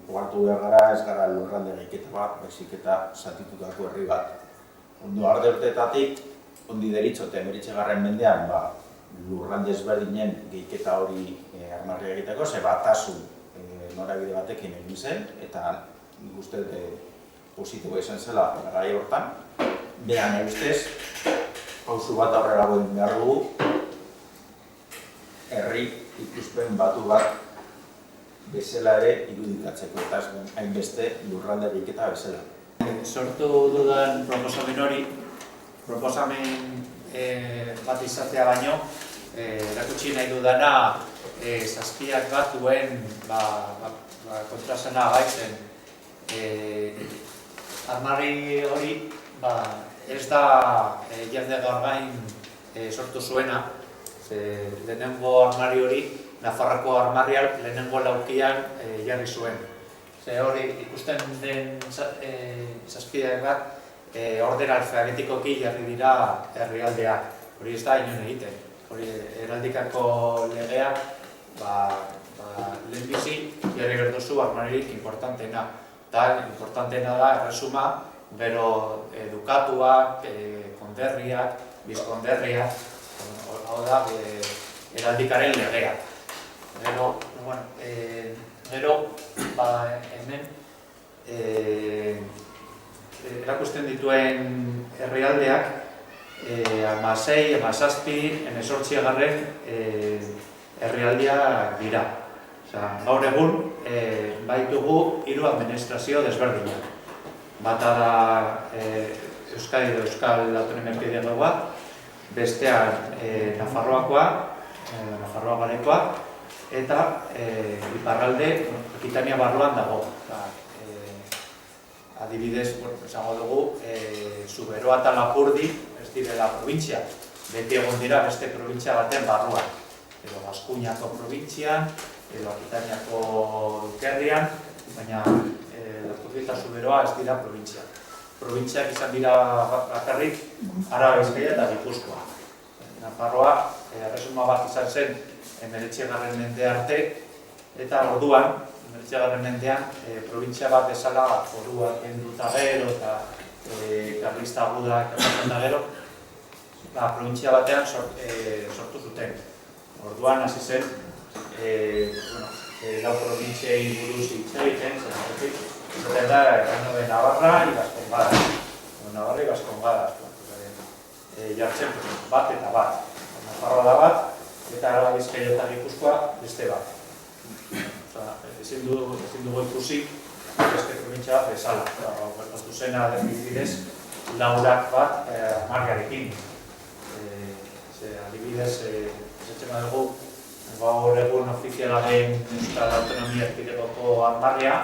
Speaker 6: ohartu behar gara ez gara lurralde gehiketa bat, baizik eta zatitutako herri bat. Ondo arde urtetatik, ondi deritzote 19. mendean, lurralde ezberdinen gehiketa hori armarria egiteko, ze batasun norabide batekin egin zen, eta nik uste positibo izan zela garai hortan. Behan nire ustez, pausu bat aurrera goen behar dugu, herri ikuspen batu bat bezala ere irudikatzeko, eta hainbeste lurralde gehiketa bezala.
Speaker 7: Sortu dudan proposamen hori, proposamen bat izatea baino, erakutsi nahi dudana zazpiak bat duen kontrasena baitzen. Armarri hori ez da jende gaur gain sortu zuena, lehenengo armarri hori, Nafarroko armarriak lehenengo laukian jarri zuen. Hori ikusten den zazpideak bat, ordera alfabetikoki jarri dira herrialdeak. Hori ez da inon egiten. Hori heraldikako legeak lehenbizi jarri behar duzu armarririk importanteena. Eta importanteena da erresuma, gero dukatuak, konderriak, bizkonderriak, hau da heraldikaren legeak. Gero, hemen erakusten dituen herrialdeak 16, 17, 18 herrialdeak dira. Gaur egun, baitugu 3 administrazio desberdinak. Bata da Euskadi edo Euskal Autonomia Erkidegoa, bestean Nafarroakoa, Nafarroa Garekoa, eta iparralde Akitania barruan dago. Adibidez, esango dugu, Zuberoa eta Lapurdi ez direla probintzia. Beti egon dira beste probintzia baten barruan. Edo Gaskuñako probintzian, edo Akitaniako dukerrian, baina Lapurdi eta Zuberoa ez dira probintzia. Probintziak izan dira bakarrik Araba, Bizkaia eta Gipuzkoa. Nafarroa erresuma bat izan zen 19. mende arte, eta orduan, 19. mendean, probintzia bat bezala foruak kenduta gero eta karlista agudak kenduta gero, probintzia batean sortu zuten. Orduan hasi zen, lau probintziei buruz hitz egiten, zaten da, de Navarra y Vascongadas. Navarra y Vascongadas. Jartzen bat eta bat. Nafarroa da bat, eta Araba, Bizkaia eta Gipuzkoa beste bat. Ezin dugu ikusi beste probintzia bat bezala. Gertatu zena adibidez laurak bat armarriarekin. Adibidez, esatzen dugu gaur egun ofiziala den Euskal Autonomia Erkidegoko armarria,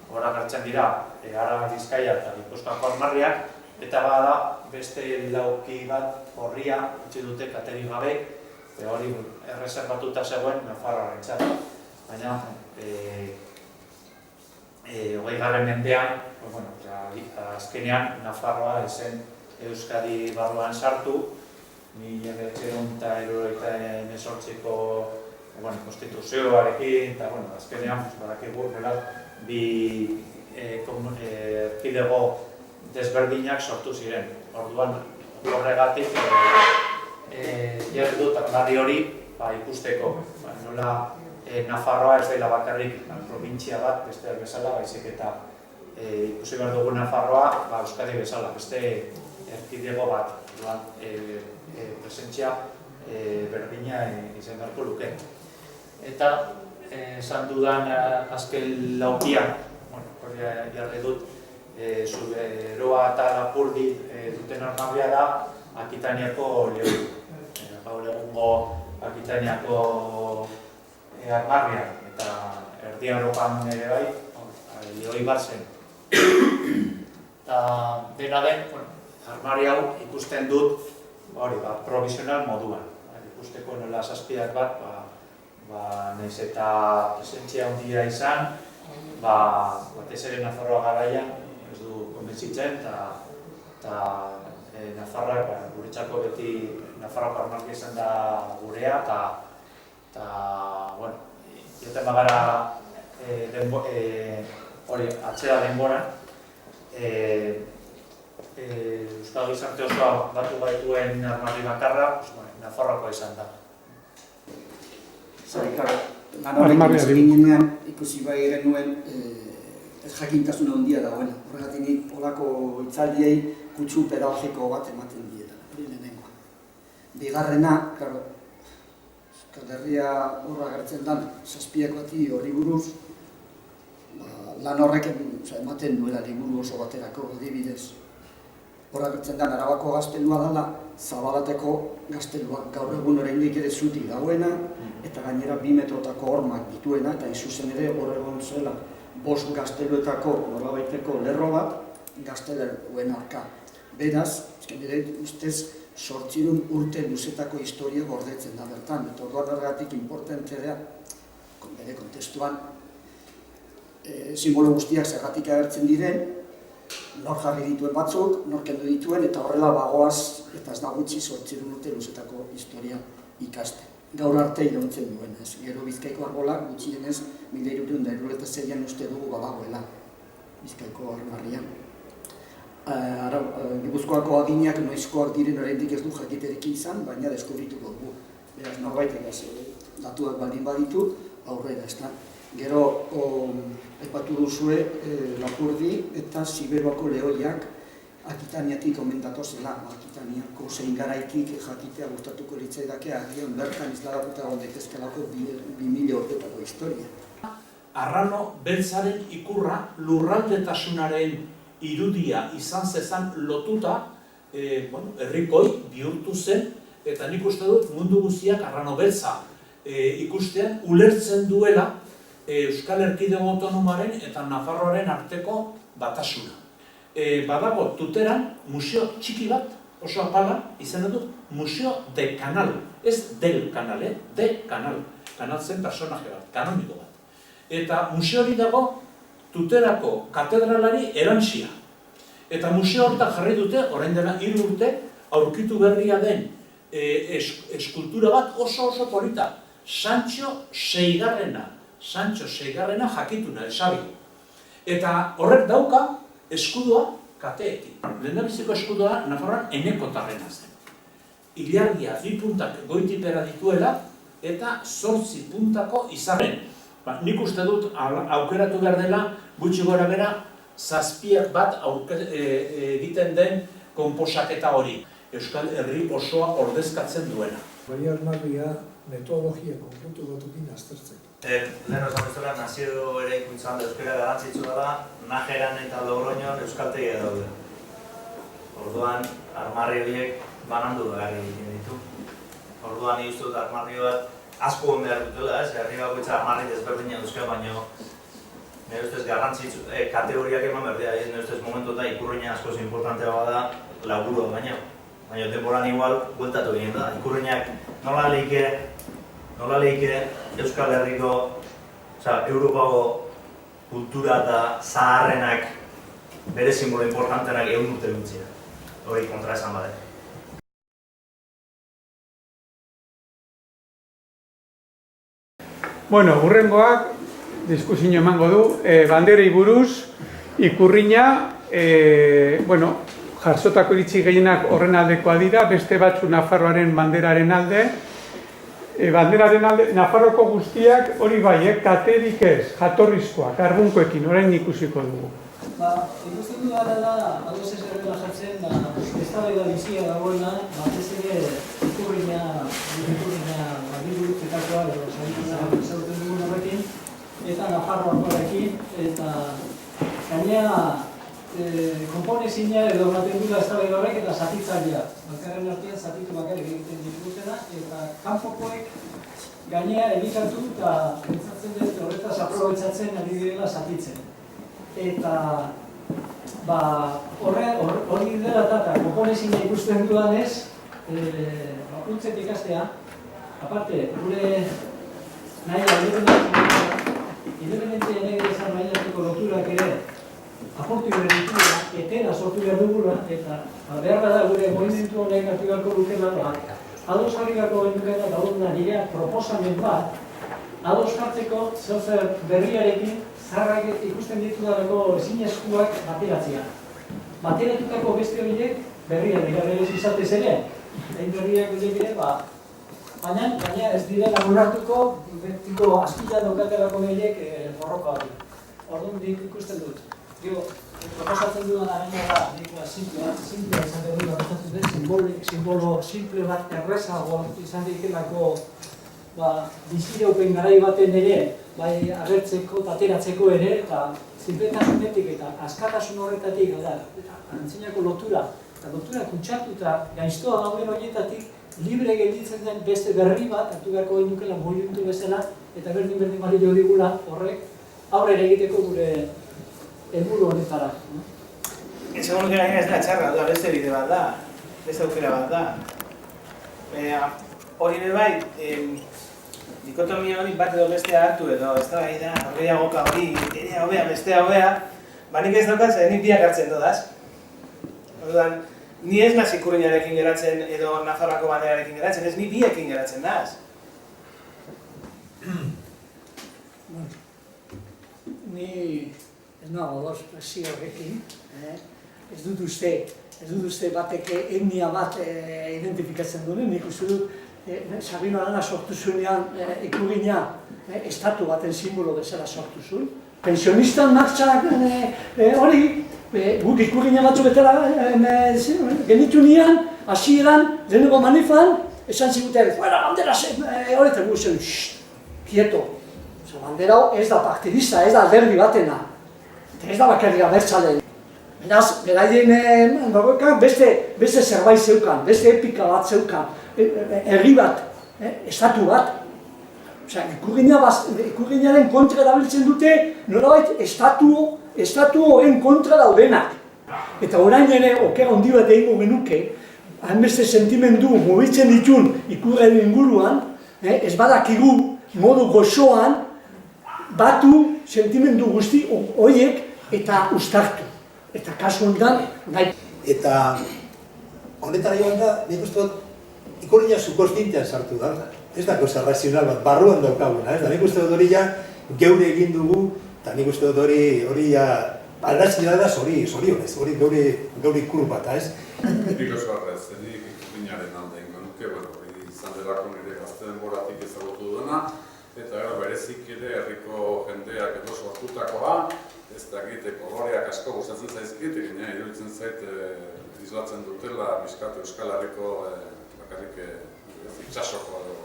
Speaker 7: gora gertzen dira Araba, Bizkaia eta Gipuzkoako armarriak, eta bada beste lauki bat horria utzi dute katerik gabe, hori erreserbatuta zegoen Nafarroarentzat. Baina, 20. mendean, azkenean Nafarroa ezen Euskadi barruan sartu, 1978ko konstituzioarekin, eta azkenean badakigu bi erkidego desberdinak sortu ziren. Orduan, horregatik jarri dut armarri hori ikusteko. Nola Nafarroa ez dela bakarrik probintzia bat, besteak bezala, baizik eta ikusi behar dugu Nafarroa Euskadi bezala, beste erkidego bat, presentzia berdina izan beharko luke. Eta esan dudan azken laukian, hori jarri dut, Zuberoa eta Lapurdi duten armarria da Akitaniako Leoi. Gaur egungo Akitaniako armarria, eta Erdi Europan ere bai, Leoi bat zen. Eta dena den, armarri hau ikusten dut provisional moduan. Ikusteko nola zazpiak bat, nahiz eta presentzia handia izan, batez ere Nafarroa garaian, ez du konbentzitzen, eta Nafarroak guretzako beti Nafarroako armarria izan da gurea, eta, joten bagara atzera denbora, Euskal Gizarte osoa batu gaituen armarri bakarra, Nafarroakoa izan da.
Speaker 13: Lan horrekin ginenean ikusi bai genuen ez jakintasuna handia dagoela. Horregatik olako hitzaldiei kutsu pedagogiko bat ematen dietan, hori lehenengoa. Bigarrena, Euskal Herria horra agertzen den, zazpiak bati hori buruz, lan horrek ematen duela liburu oso baterako adibidez. Horra agertzen den Arabako gaztelua dela, Zabalateko gaztelua, gaur egun oraindik ere zutik dagoena, eta gainera 2 metrotako hormak dituena, eta izuzen ere hor egon zela 5 gazteluetako nolabaiteko lerro bat, gazteluen arka. Beraz, nire ustez 800 urte luzetako historia gordetzen da bertan, eta orduan horregatik importante da, bere kontestuan, simbolo guztiak zergatik agertzen diren, nor jarri dituen batzuk, nor kendu dituen, eta horrela bagoaz, eta ez da gutxi 800 urte luzetako historia ikaste. Gaur arte irauntzen duen, gero Bizkaiko arbolak gutxienez 1396an uste dugu badagoela Bizkaiko armarrian. Gipuzkoako adinak noizkoak diren oraindik ez du jakiterik izan, baina deskubrituko dugu. Beraz, norbaitek datuak baldin baditu, aurrera, ez da. Gero, aipatu duzue Lapurdi eta Ziberoako Leoiak Akitaniatik omen datozela, Akitaniako zein garaitik jakitea gustatuko litzaidake agian bertan izladatuta daitezkeelako 2000 urtetako historia.
Speaker 8: Arrano beltzaren ikurra lurraldetasunaren irudia izan zezan lotuta herrikoi bihurtu zen, eta nik uste dut mundu guztiak arrano beltza ikustean ulertzen duela Euskal Erkidego Autonomoaren eta Nafarroaren arteko batasuna. Badago Tuteran museo txiki bat, oso apala, izan dut Museo de Canal, ez del Canal, de Canal. Canal zen personaje bat, kanoniko bat. Eta museo hori dago Tuterako katedralari erantzia. Eta museo horretan jarri dute, orain dela 3 urte, aurkitu berria den eskultura bat oso polita. Sancho Seigarrena jakituna, esabi. Eta horrek dauka eskudua kateekin. Lehendabiziko eskudua Nafarroan enekotarrena zen. Ilargia 2 puntak goitipera dituela eta 8 puntako izarren. Nik uste dut aukeratu behar dela gutxi gora bera 7 bat egiten den konposaketa hori. Euskal Herri osoa ordezkatzen duena.
Speaker 10: Bai armarria metodologia konpuntu batukin aztertzeko.
Speaker 14: Lehen esan bezala, nazio ere ikuntzan euskara garantzitsua da, Najeran eta Logroñon euskaltegia daude. Orduan, armarri horiek banandu gari egin ditu. Orduan, nik uste dut armarri bat asko behar dutela, herri bakoitza armarri desberdina duzka, baino nire ustez garrantzitsu, kategoriak eman berdea, nire ustez momentuetan ikurriña askoz importantea bada laburua baino. Baina temporan igual, bueltatu egin da. Ikurriñak nola leike Euskal Herriko, Europako kultura eta zaharrenak bere simbolo importantenak 100 urte gutxia. Hori kontra esan bade.
Speaker 1: Bueno, hurrengoak diskusio emango du, banderei buruz, Ikurrina, bueno, jarsotako iritzi gehienak horren aldekoa dira, beste batzu Nafarroaren banderaren alde. Banderaren alde, Nafarroko guztiak hori bai, katerik ez, jatorrizkoak, arbunkoekin, orain ikusiko dugu.
Speaker 15: Ikusten du gara da, ados ez errela jartzen, eztabaida bizia dagoena, batez ere ikurrina bilburutetakoa, edo zauten dugun horrekin, eta Nafarroakoarekin, eta gainera konponezina edo ematen dula eztabaida horrek eta zatitzailea. Bakarren artean zatitu bakarrik egiten dituztena, eta kanpokoek gainera elikatu eta pentsatzen dut horretaz aprobetxatzen ari direla zatitzen. Eta hori dela eta konponezina ikusten dudanez, puntzet ikastea, aparte, gure nahi independentzia negre izan nahiatiko loturak ere aportu gure dituela, etena sortu behar dugula, eta behar da gure movimentu honek hartu beharko dukela, ados jarri beharko dukela, eta hori nirea proposamen bat, ados jartzeko zer berriarekin zarrak ikusten ditudalako ezinezkoak bateratzea. Bateratutako beste horiek berriak dira berez izatez ere, egin berriak horiek ere, baina ez direla onartuko, betiko azpila daukatelako horiek borroka hori. Orduan ikusten dut. Proposatzen dudan arena da, simplea izan behar dut, simbolo simple bat errezago izan dikelako bizireupen garai baten ere, bai agertzeko, ateratzeko ere, eta sinpletasunetik eta askatasun horretatik, antzinako lotura, eta lotura kutsatu eta gaiztoa dauden horietatik, libre gelditzen den beste berri bat, hartu beharko gehiukela movimentu bezala, eta berdin balio digula horrek, aurrera egiteko gure helburu honetara.
Speaker 2: Segun nuke gaina ez da txarra, beste bide bat da, beste aukera bat da. Hori ere bai, dikotomia hori bat edo bestea hartu edo, ez da bai da, horreiagoka hori, erea hobea, bestea hobea, nik ez daukaz, nik biak hartzen dodaz. Orduan, ni ez naz ikurrinarekin geratzen edo Nafarroako banderarekin geratzen, ez ni biekin geratzen naz.
Speaker 3: Ni ez nago dos presio horrekin, ez dut uste batek etnia bat identifikatzen duen, nik uste dut Sabino Arana sortu zuenean ikurrina estatu baten simbolo bezala sortu zuen. Pensionistan martxak hori, guk ikurrina batzu betela genitu nian, hasieran, lehenengo manifan, esan ziguten, fuera, bandera horretan guzen, quieto. Bandera ez da partidista, ez da alderdi batena. Ez da bakarrik abertzaleen. Beraz, beraien beste zerbait zeukan, beste epika bat zeukan, herri bat, estatu bat. Ikurrinaren kontra erabiltzen dute, nolabait estatu horren kontra daudenak. Eta orain ere, okera handi bat egingo genuke, hainbeste sentimendu mugitzen ditun ikurren inguruan, ez badakigu modu gozoan, batu sentimendu guzti horiek eta ustartu. Eta kasu honetan, nahi.
Speaker 4: Eta honetara joan da, nik uste dut, ikurrina subkonszientean sartu da. Ez da cosa razional bat, barruan daukaguna. Nik uste dut hori geure egin dugu, eta nik uste dut hori aldatzea da zorionez, hori geure ikur bat, ez?
Speaker 5: Nik oso arrez, nik ikurrinaren alde ingo nuke, hori izan delako nire gazte denboratik ezagutu duena, eta berezik ere herriko jendeak edo sortutakoa, ez da egite koloreak asko gustatzen zaizkit, egina iruditzen zait islatzen dutela bizkatu Euskal Herriko bakarrik itxasoko edo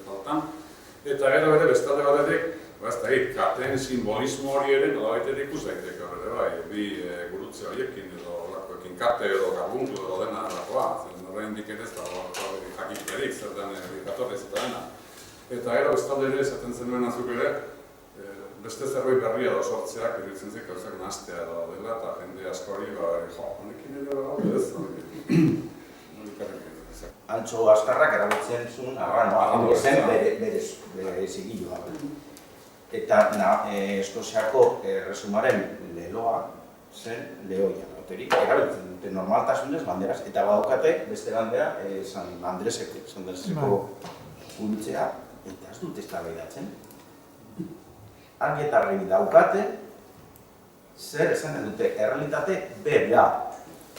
Speaker 5: faltan. Eta gero ere bestalde batetik, kateen simbolismo hori ere nolabait ikus daiteke horre bai, bi gurutze horiekin edo olakoekin kate edo garbungu edo dena alakoa, horrein dik ere ez da jakiterik zer den jatorrez eta dena. Eta gero bestalde ere esaten zenuen azuk ere, beste zerbait berria da sortzeak, iruditzen zik gauzak nahastea edo dela, eta jende askori, honekin ere gaude ez,
Speaker 6: Antxo askarrak erabiltzen zuen arranoa, zen bere zigilloa. Eta Eskoziako resumaren leloa zen lehoia. Erabiltzen dute normaltasunez banderaz, eta badaukate beste bandera San Andreseko gurutzeak, eta ez dut eztabaidatzen. Argi eta argi daukate, zer esan dute errealitate bera.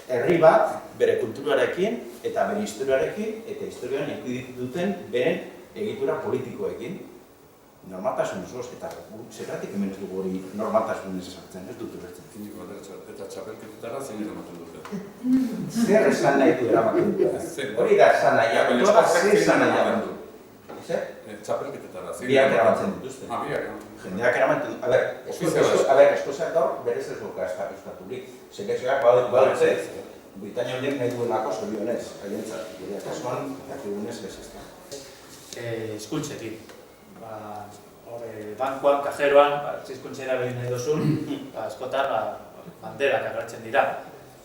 Speaker 6: Herri bat bere kulturarekin eta bere historiarekin eta historian ikusi duten beren egitura politikoekin. Normaltasun osoz, eta zergatik hemen ez dugu hori normaltasunez esartzen, ez dut ulertzen.
Speaker 5: Eta txapelketetara zein eramaten dute.
Speaker 6: Zer esan nahi du eramaten dute? Hori da esan nahi, zer esan nahi du?
Speaker 5: Txapelketetara zein
Speaker 6: biak eramaten dituzte. Jendeak eramaten dut. Eskoziak gaur berez ez duka eskaturik. Selekzioak badutze, Britania horiek nahi duenako zorionez, haientzat. Gure kasuan, jakigunez ez ez da.
Speaker 7: Hizkuntzekin. Bankuan, kajeroan, hizkuntzera behin nahi duzun, askotan banderak agertzen dira.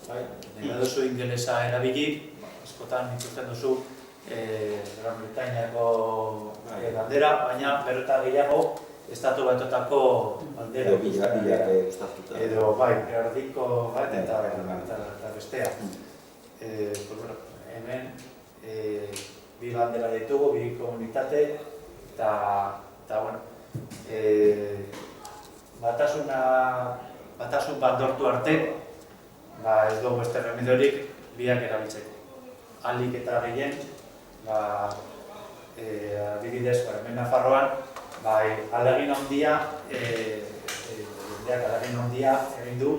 Speaker 7: Nahi duzu ingelesa erabilik, askotan ikusten duzu Gran Britainiako bandera, baina berreta gehiago Estatu Batuetako bandera. Edo bai, erdiko bat eta bestea. Hemen bi bandera ditugu, bi komunitate, eta bueno, batasun bat lortu arte, ez dugu beste remediorik biak erabiltzeko. Ahalik eta gehien, adibidez, hemen Nafarroan, ahalegin handia egin du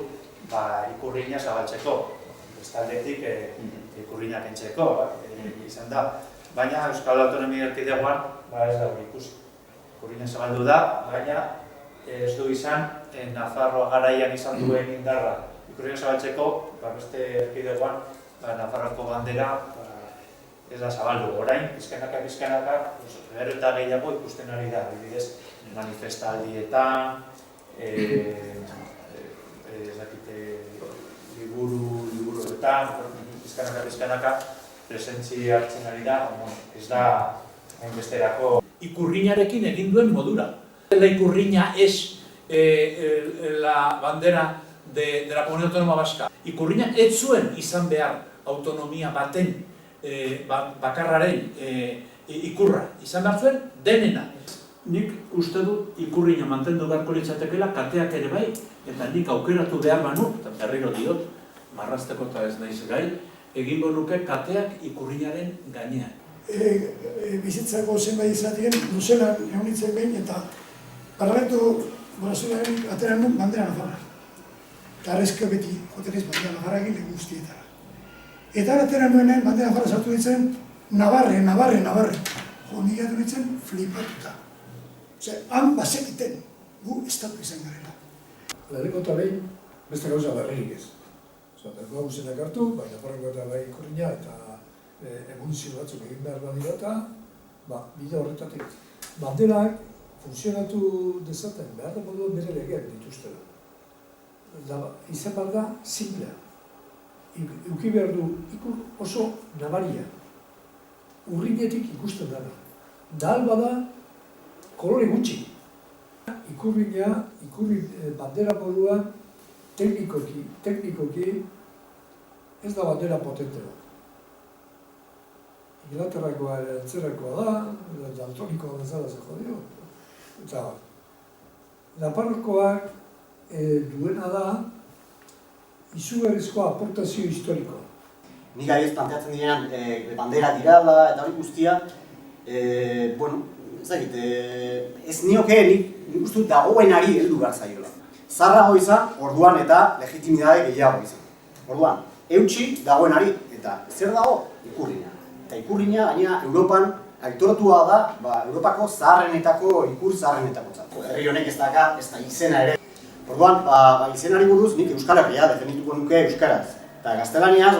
Speaker 7: ikurrina zabaltzeko. Bestaldetik ikurrina kentzeko izan da. Baina Euskal Autonomia Erkidegoan ez da hori ikusi. Ikurrina zabaldu da, baina ez du izan Nafarroa garaian izan duen indarra. Ikurrina zabaltzeko, beste erkidegoan Nafarroako bandera ez da zabaldu. Orain, pizkanaka, gero eta gehiago ikusten ari da. Adibidez, manifestaldietan, liburuetan, pizkanaka, presentzia hartzen ari da, ez da hainbesterako.
Speaker 8: Ikurrinarekin egin duen modura. La ikurrina es la bandera de la Comunidad Autónoma Vasca. Ikurrina ez zuen izan behar autonomia baten, bakarraren ikurra. Izan behar zuen denena. Nik uste dut ikurrina mantendu beharko litzatekeela kateak ere bai, eta nik aukeratu behar banu, eta berriro diot, marrazteko eta ez naiz gai, egingo nuke kateak ikurrinaren gainean.
Speaker 9: Bizitzako zenbait izatien, Bruselan egon behin, eta Parlamentu Brasilaren ateran nun bandera nafarra. Eta arrezko beti, jotenez bandera nafarra egin leku guztietara. Eta ateran nuenen bandera nafarra sartu ditzen, Navarre. Jo, nik atu ditzen flipatuta. Han bazekiten, gu estatu izan garela.
Speaker 10: Leheneko eta behin, beste gauza berririk ez. Terkoa guztienak hartu, bai Nafarroko eta bai ikurrina eta evoluzio batzuk egin behar badira eta bide horretatik. Banderak funtzionatu dezaten behar da moduan bere legeak dituztela. Izan behar da simplea. Euki behar du ikur oso nabaria. Urrinetik ikusten dara. Dahal bada kolore gutxi. Ikurrina, bandera moduan teknikoki ez da bandera potente bat. Inglaterrakoa ere antzerakoa da, daltonikoa bezala ze jodio. Eta Nafarroakoak duena da izugarrizko aportazio historikoa.
Speaker 11: Nik ari ez planteatzen direnan bandera dirala eta hori guztia, ez nioke nik uste dut dagoenari heldu behar zaiola. Zarrago izan, orduan eta legitimidade gehiago izan. Orduan, eutxi dagoenari, eta zer dago? Ikurrina. Eta ikurrina, gaina Europan aitortua da, Europako zaharrenetako, ikur zaharrenetako txat. Herri honek ez da izena ere. Orduan, izenari buruz, nik Euskal Herria defendituko nuke euskaraz. Eta gaztelaniaz,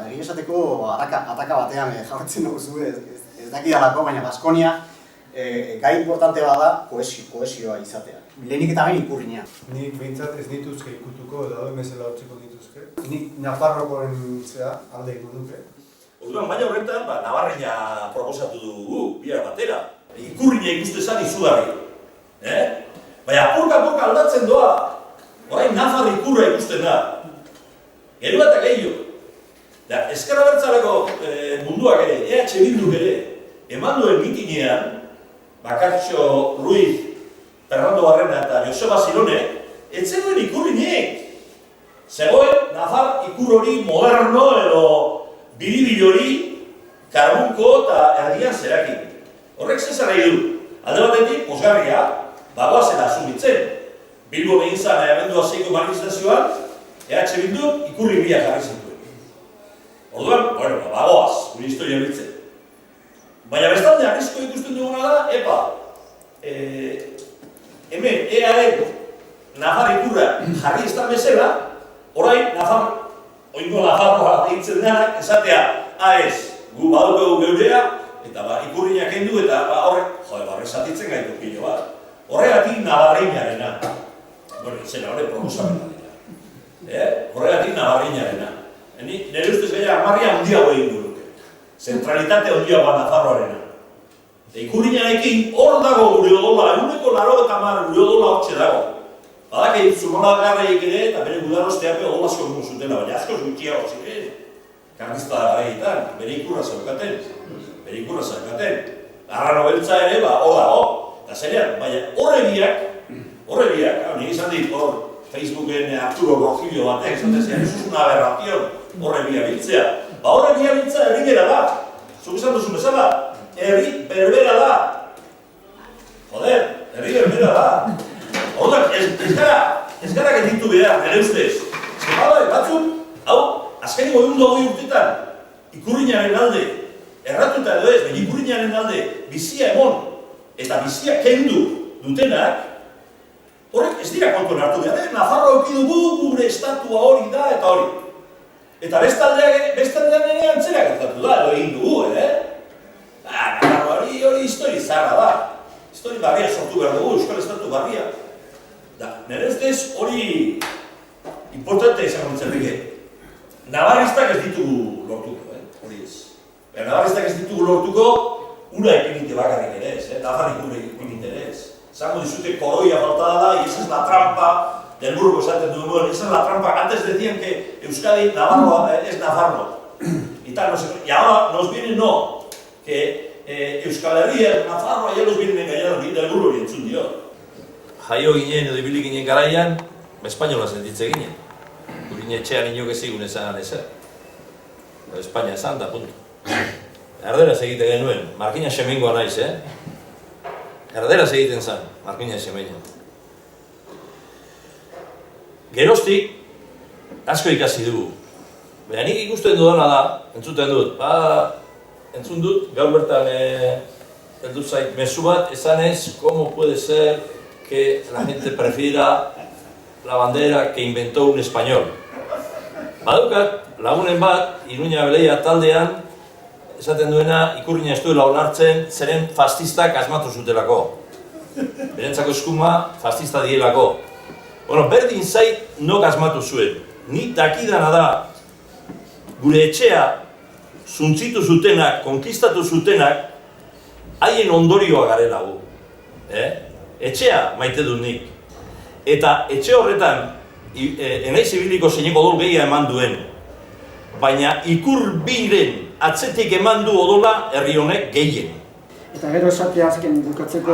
Speaker 11: egin esateko ataka batean jartzen dugu ez dakidalako, baina Baskonia gai importante bada kohesioa izatea. Lehenik eta behin ikurrina.
Speaker 16: Nik behintzat ez nituzke ikutuko edo emezela hortziko dituzke. Nik Nafarrokoen alde ikutu nuke.
Speaker 12: Orduan, baina horretan, Navarreña proposatu dugu, bia batera. Ikurrina ikustezan izugarri. Baina, apurka aldatzen doa. Orain Nafar ikurra ikusten da. Gero eta gehiago. Ezker Abertzaleko munduak ere, EH Bilduk ere, eman duen mitinean, Bakartxo Ruiz, Fernando Barrena eta Joseba Zirone, ez zenuen ikurrinek. Zegoen, Nafar ikur hori moderno edo biribil hori karbunko eta erdian zerakin. Horrek zezan nahi du. Alde batetik, posgarria, bagoazela asumitzen. Bilbo behin zan abendua 6ko manifestazioan, EH Bildu ikurri bila jarri zituen. Orduan, bueno, bagoaz, gure historia biltzen. Baina bestalde, arrisko ikusten duguna da, hemen, EAen Nafar ikurra jarri estan bezala, orain, oingo Nafarroa deitzen denak, esatea, gu badukagu geurea, eta ikurriñak kendu eta horrek, horrek zatitzen gaitu pilo bat. Horregatik Navarriñarena. Bueno, izena hori proposamena dira. Horregatik Navarriñarena. Nire ustez gaia armarria handiago egin duruke. Zentralitate handiagoa Nafarroarena. Ikurriñarekin hor dago gure odola, 180 gure odola hortxe dago. Badake Zulonagarraiek ere eta bere gudarosteak odola asko egun zutela, baina asko gutxiago ziren. Karlista garaietan, bere ikurra zaukaten. Arrano beltza ere, hor dago. Eta zerean, baina horre biak, nik izan dit, Facebooken Arturo Rojillo batek, zatezean, ez una aberrazion, horre biak biltzea. Horre biak biltzea herri bera da. Zuk izan duzu bezala, herri berbera da. Joder, herri berbera da. Horretak, ez gara getitu behar, nire ustez. Batzuk, hau, azkeniko egun dugu urtetan, ikurriñaren alde, erratuta edo ez, baina ikurriñaren alde bizia emon, eta bizia kendu dutenak, horrek ez dira kontuan hartu behar, Nafarroa euki dugu, gure estatua hori da eta hori. Eta bestaldean ere antzera gertatu da, edo egin dugu, Nafarroa hori histori zarra da. Histori barria sortu behar dugu, Euskal Estatu barria. Nire ustez hori importante izango nintzateke. Navarristak ez ditugu lortuko, hori ez. Navarristak ez ditugu lortuko, ura ipinite bakarrik ere ez, Nafarrik ura ipinite ere ez. Zango dizute koroia faltada da, y esa es la trampa del Burgo esaten du nuen, esa es la trampa. Antes decían que Euskadi, Navarro es Nafarro. Y ahora nos vienen que Euskal Herria, Nafarroa, ya nos vienen engañados, del Burgo y entzun dio. Jaio ginen edo ibili ginen garaian, espainola sentitze ginen. Gurin etxean inok ez zigun esan ezer. Espainia esan da, punto. Erderaz egite genuen, Markina Xemengoa naiz, Erderaz egiten zen, Markina Xemengoa. Geroztik, asko ikasi dugu. Baina nik ikusten dudana da, entzuten dut, entzun dut, gaur bertan heldu zait mezu bat, esanez, ¿cómo puede ser que la gente prefiera la bandera que inventó un español? Badukat, lagunen bat, Iruña Beleia taldean, esaten duena, ikurriña ez duela onartzen, zeren fascistak asmatu zutelako. Berentzako eskuma, fascista dielako. Bueno, berdin zait nok asmatu zuen. Ni dakidana da, gure etxea zuntzitu zutenak, konkistatu zutenak, haien ondorioa garela gu. Etxea maite dut nik. Eta etxe horretan, enaiz ibiliko zeineko odol gehia eman duen, baina ikur biren atzetik eman du odola herri honek gehien.
Speaker 13: Eta gero esatea azken bukatzeko,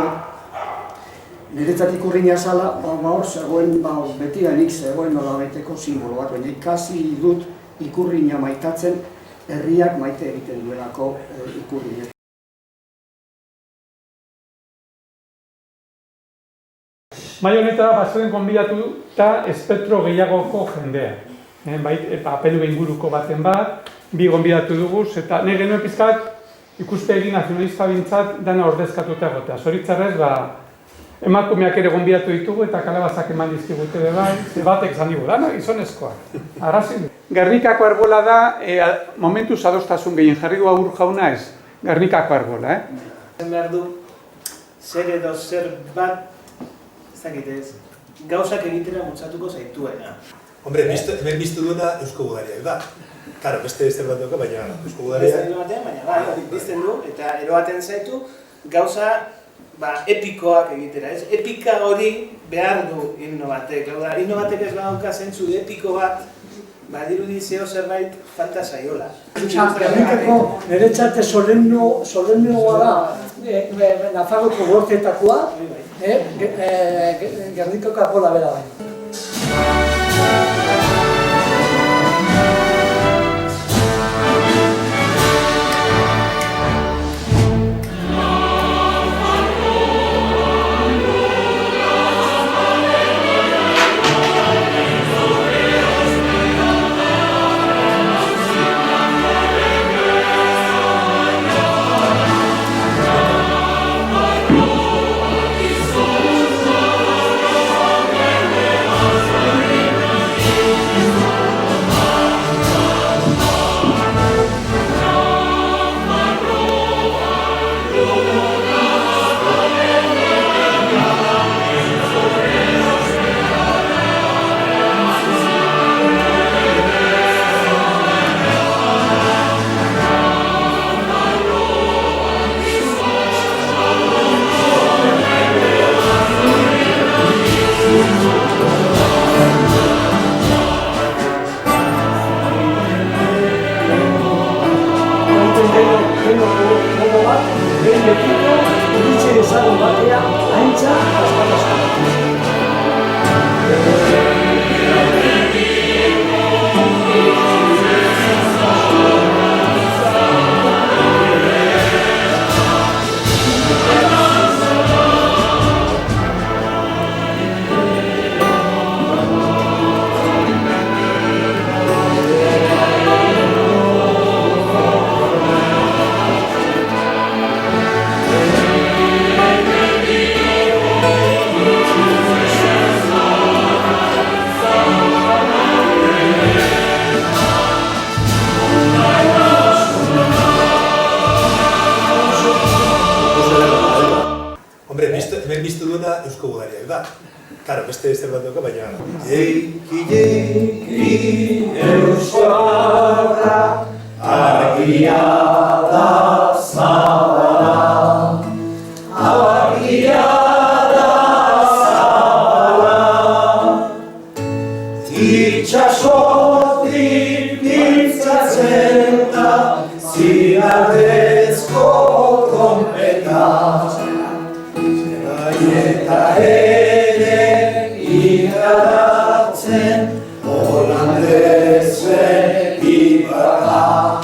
Speaker 13: niretzat ikurriña zala, hor zegoen, betidanik zegoen nolabaiteko simbolo bat, baina ikasi dut ikurriña maitatzen, herriak maite egiten duelako ikurriña.
Speaker 1: Mai honetara basoen konbidatu eta espektro gehiagoko jendea. Apelu inguruko baten bat, bi gonbidatu duguz, eta nahi genuen pizkat ikuspegi nazionalista bintzat dana ordezkatuta egotea. Zoritzarrez, emakumeak ere gonbidatu ditugu eta kalabazak eman dizkigute ere bai, batek zan digu, dana gizonezkoak. Arrazin. Gernikako arbola da, momentuz adostasun gehien jarri du Agur jauna ez, Gernikako arbola,
Speaker 2: Behar du, zer edo zer bat, gauzak egitera bultzatuko zaituena.
Speaker 4: Hombre, hemen biztu duena Eusko Gudariak da. Claro, beste bat duka, baina Eusko Gudariak...
Speaker 2: Baina bizten du, eta eroaten zaitu, gauza epikoak egitera. Epika hori behar du himno batek. Himno batek ez badauka zentzu epiko bat, badirudi zeo zerbait falta zaiola.
Speaker 3: Niretzat solemnoa da, Nafarroko gortetakoa, Gernikako arbola bera bai. modo bat, behin betiko, iritsi dezagun batea, haintza, askatasun.
Speaker 4: Hemen biztu duena Eusko Gudariak da. Karo, beste zer bat dugu, baina... Eiki Euskarra argia da zabala, argia da zabala, itxasotik mintzatzen da zigarrezko konpeta. Eta ere igaratzen holandezen ibara,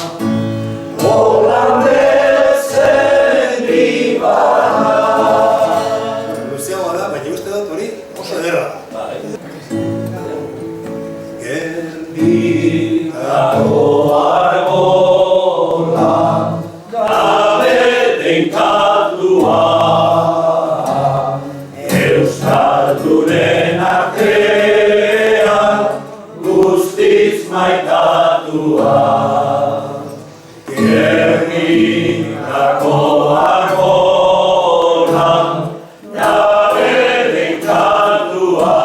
Speaker 4: holandezen ibara. Luzeagoa da, baina uste dut hori oso ederra da. Gerbitako argola, gabe denkaldua, Euskaldunen artean guztiz maitatua. Gernikako argolan gabe denkaldua.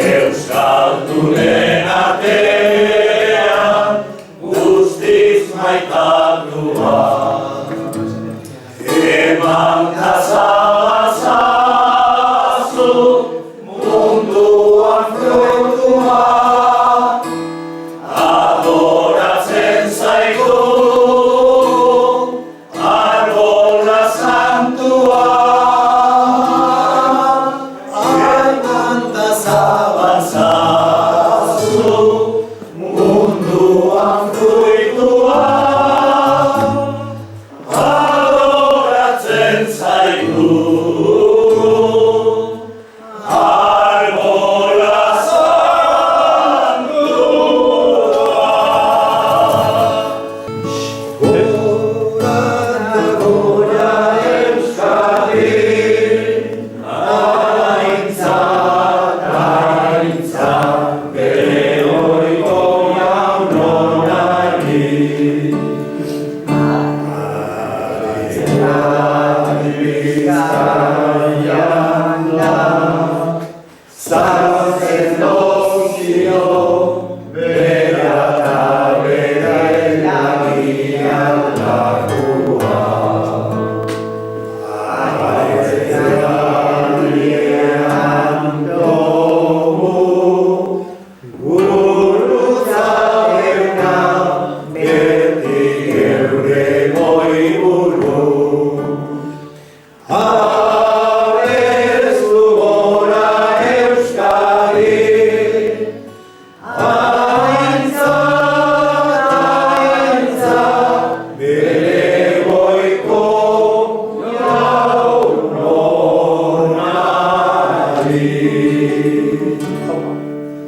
Speaker 4: Euskaldunen artean guztiz maitatua. Eman kazazazu munduan frutua, adoratzen zaigu argola santua. Eman kazazazu munduan frutua,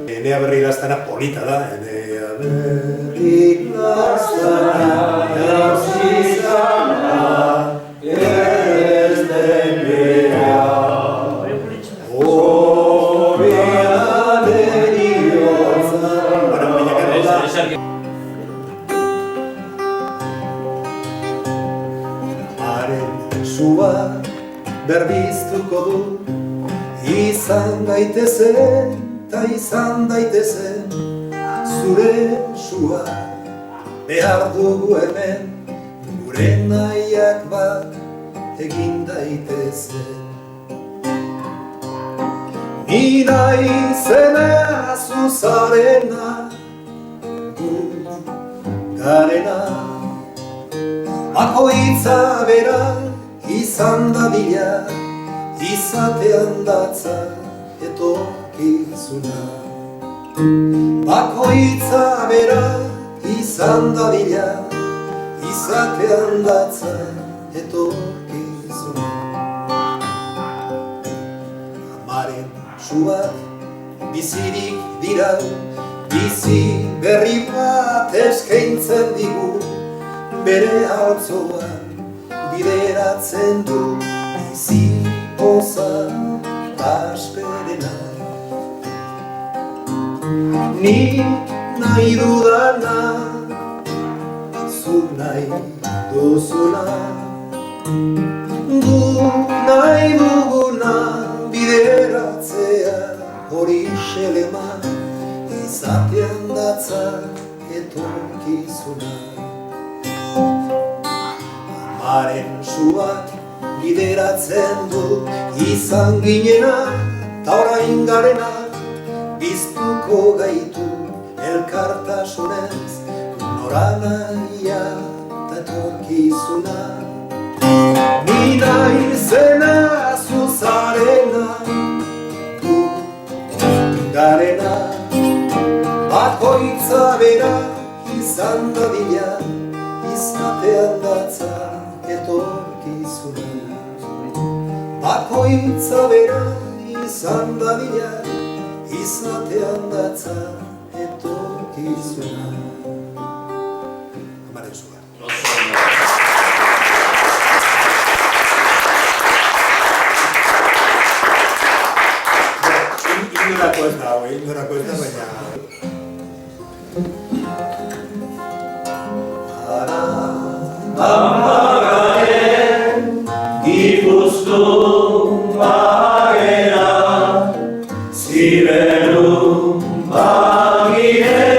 Speaker 4: Enea berri gaztana polita da. Enea berri gaztana jauzizana ez den bera. Hobian eriotzan. Baina gero da. Haren sua berbiztuko du, izan gaitezen eta izan daitezen, zure sua behar dugu hemen, gure nahiak bat egin daitezen. Ni naizena zuzarena, gu garena bakoitza bera izan dadila, izatean datza etorkizuna. Bakoitza bera izan dadila, izatean datza etorkizuna. Amaren suak bizirik dira, bizi berri bat eskaintzen digu, bere altzoan bideratzen du bizi poza asperena. Ni nahi dudana, zuk nahi duzuna, gu nahi duguna bideratzea hori xelema, izatean datza etorkizuna. Amaren suak bideratzen du izan ginena, ta orain garena biztuko gaitu elkartasunez, noranahia ta etorkizuna. Ni naizena zuzarena, du garena, bakoitza bera izan dadila, izatean datza etorkizuna. Bakoitza bera izan dadila, izatean datza etorkizuna. Amaren zua. Indurako ez da, baina...
Speaker 17: Ampagaren Gipuzkoan bagera, Ziberun bagire,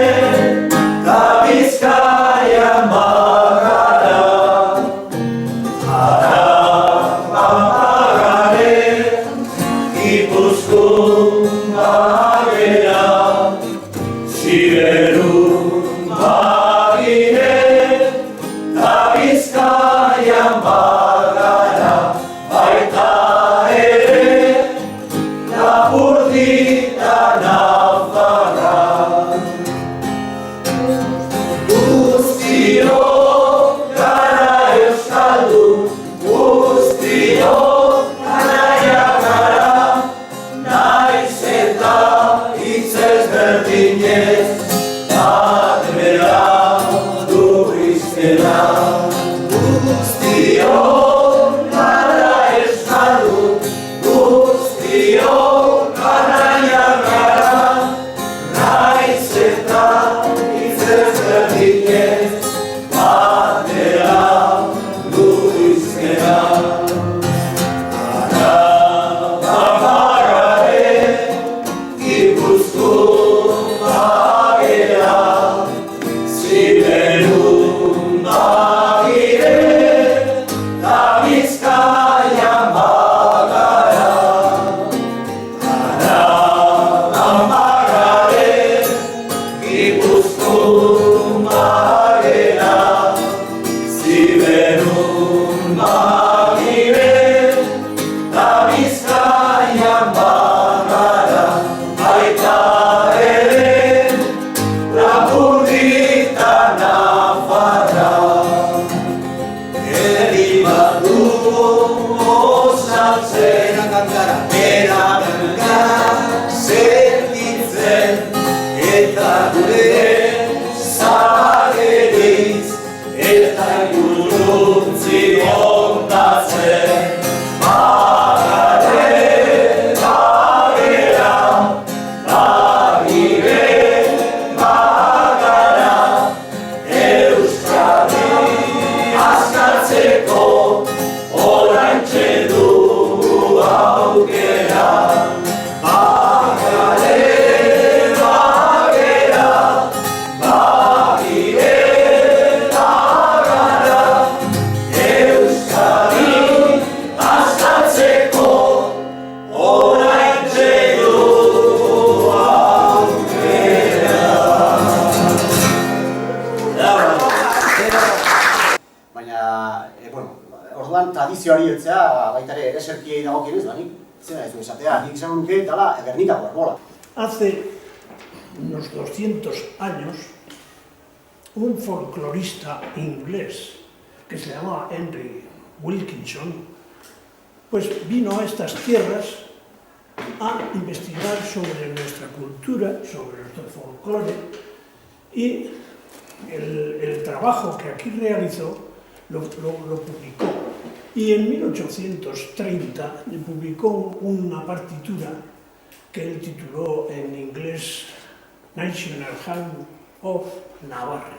Speaker 17: ta Bizkaian bagara. Ampagaren Gipuzkoan bagera, Ziberun bagire, Bizkaian bagara, baita ere, Lapurdi eta Nafarra. Guztiok gara euskaldun, guztiok anaiak gara, naiz eta hitz ezberdinez, bat bera du izena. Guztiok gara euskaldun, guztiok anaiak gara, naiz eta hitz ezberdinez, batera du izena. Ampagaren Gipuzkoan bagera, Ziberun bagire, ta Bizkaian bagara. Ampagaren Gipuzkoan bagera, Ziberun bagire, ta Bizkaian bagara, baita ere, Lapurdi eta
Speaker 11: Baina, orduan tradizioari heltzea, baita ere ereserkiei dagokionez, nik zena ez du esatea, nik izan nuke dela Gernikako arbola.
Speaker 18: Hace unos 200 años, un folclorista inglés que se llamaba Henry Wilkinson, pues vino a estas tierras a investigar sobre nuestra cultura, sobre nuestro folclore, y el trabajo que aquí realizó lo publicó. Y en 1830 publicó una partitura que él tituló en inglés National Hymn of Navarre,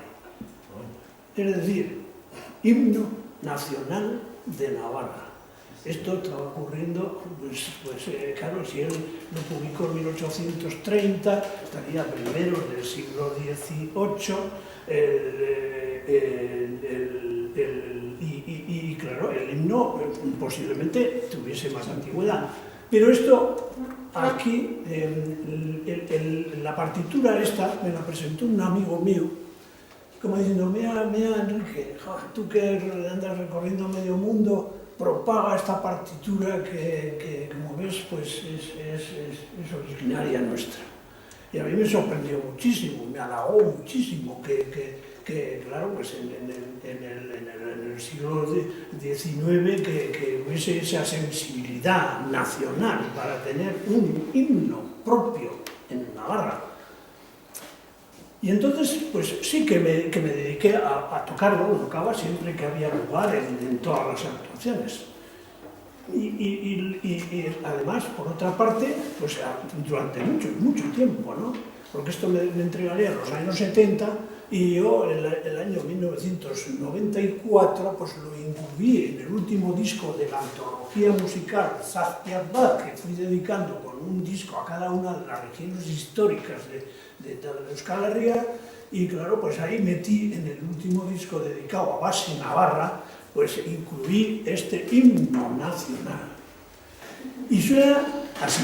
Speaker 18: es decir, Himno Nacional de Navarra. Esto estaba ocurriendo, claro, si él lo publicó en 1830, estaría primero del siglo XVIII, y claro, el himno posiblemente tuviese más antigüedad. Pero esto, aquí, la partitura esta me la presentó un amigo mío, como diciendo, mira Enrique, tú que andas recorriendo medio mundo, propaga esta partitura que como ves, pues es originaria nuestra. Y a mí me sorprendió muchísimo, me halagó muchísimo que claro, pues en el siglo XIX que hubiese esa sensibilidad nacional para tener un himno propio en Navarra. Y entonces, pues sí que me dediqué a tocarlo, lo tocaba siempre que había lugar en todas las actuaciones. Y además, por otra parte, pues durante mucho tiempo, ¿no? Porque esto me entregaría en los años 70 y yo el año 1994 pues lo incluí en el último disco de la antología musical Zazpiabat, que fui dedicando con un disco a cada una de las regiones históricas de Euskal Herria, y claro, pues ahí metí en el último disco dedicado a base Navarra, pues incluí este himno nacional. Y suena así.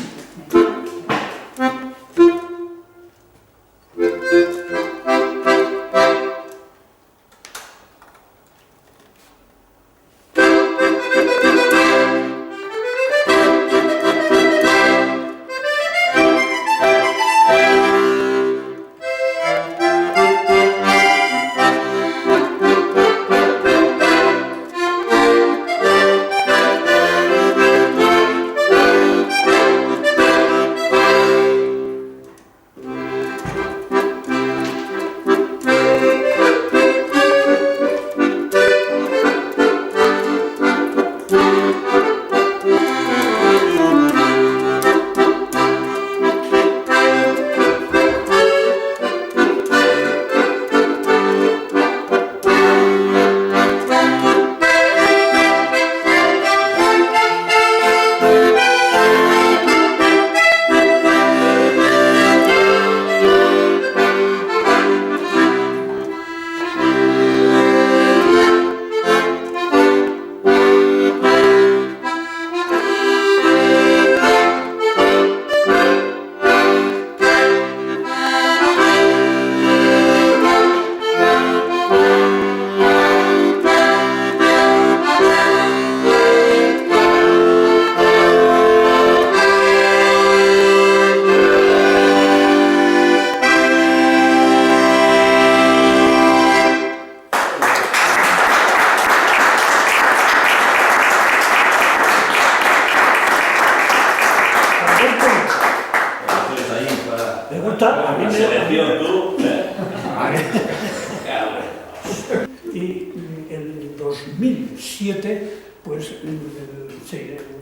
Speaker 18: Y en 2007 pues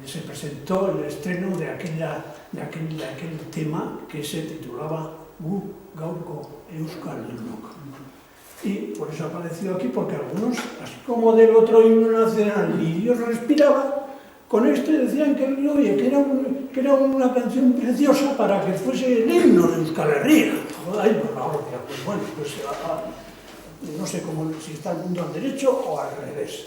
Speaker 18: se presentó el estreno de aquel tema que se titulaba Gu Gaurko Euskal Herriak. Y por eso apareció aquí, porque algunos, así como del otro himno nacional, y Dios respiraba, con este decían que era una canción preciosa para que fuese el himno de Euskal Herria. Ay, por favor, pues bueno, pues no sé si está el mundo al derecho o al revés.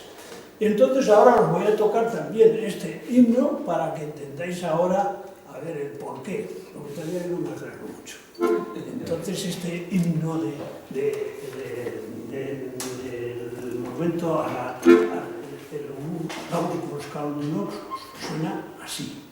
Speaker 18: Y entonces ahora os voy a tocar también este himno para que entendáis ahora, a ver, el porqué, lo que todavía no me aclaro mucho. Entonces este himno del momento gaurko euskaldunok suena así.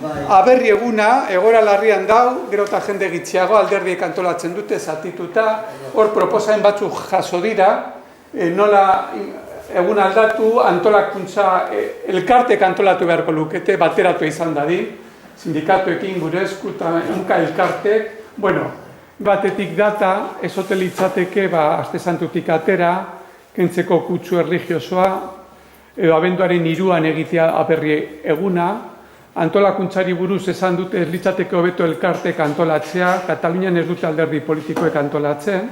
Speaker 1: Aberri eguna, egoera larrian dau, gero eta jende gitxiago alderdiek antolatzen dute, zatituta, hor proposamen batzuk jaso dira, nola egun aldatu, antolakuntza, elkartek antolatu beharko lukete, bateratu izan dadin, sindikatuekin gure esku eta unka elkartek, bueno, batetik data, ezote litzateke, aste santutik atera, kentzeko kutsu erligiosoa, edo abenduaren 3an egitea Aberri eguna, antolakuntzari buruz esan dute ez litzateke hobeto elkartek antolatzea, Katalunian ez dute alderdi politikoek antolatzen,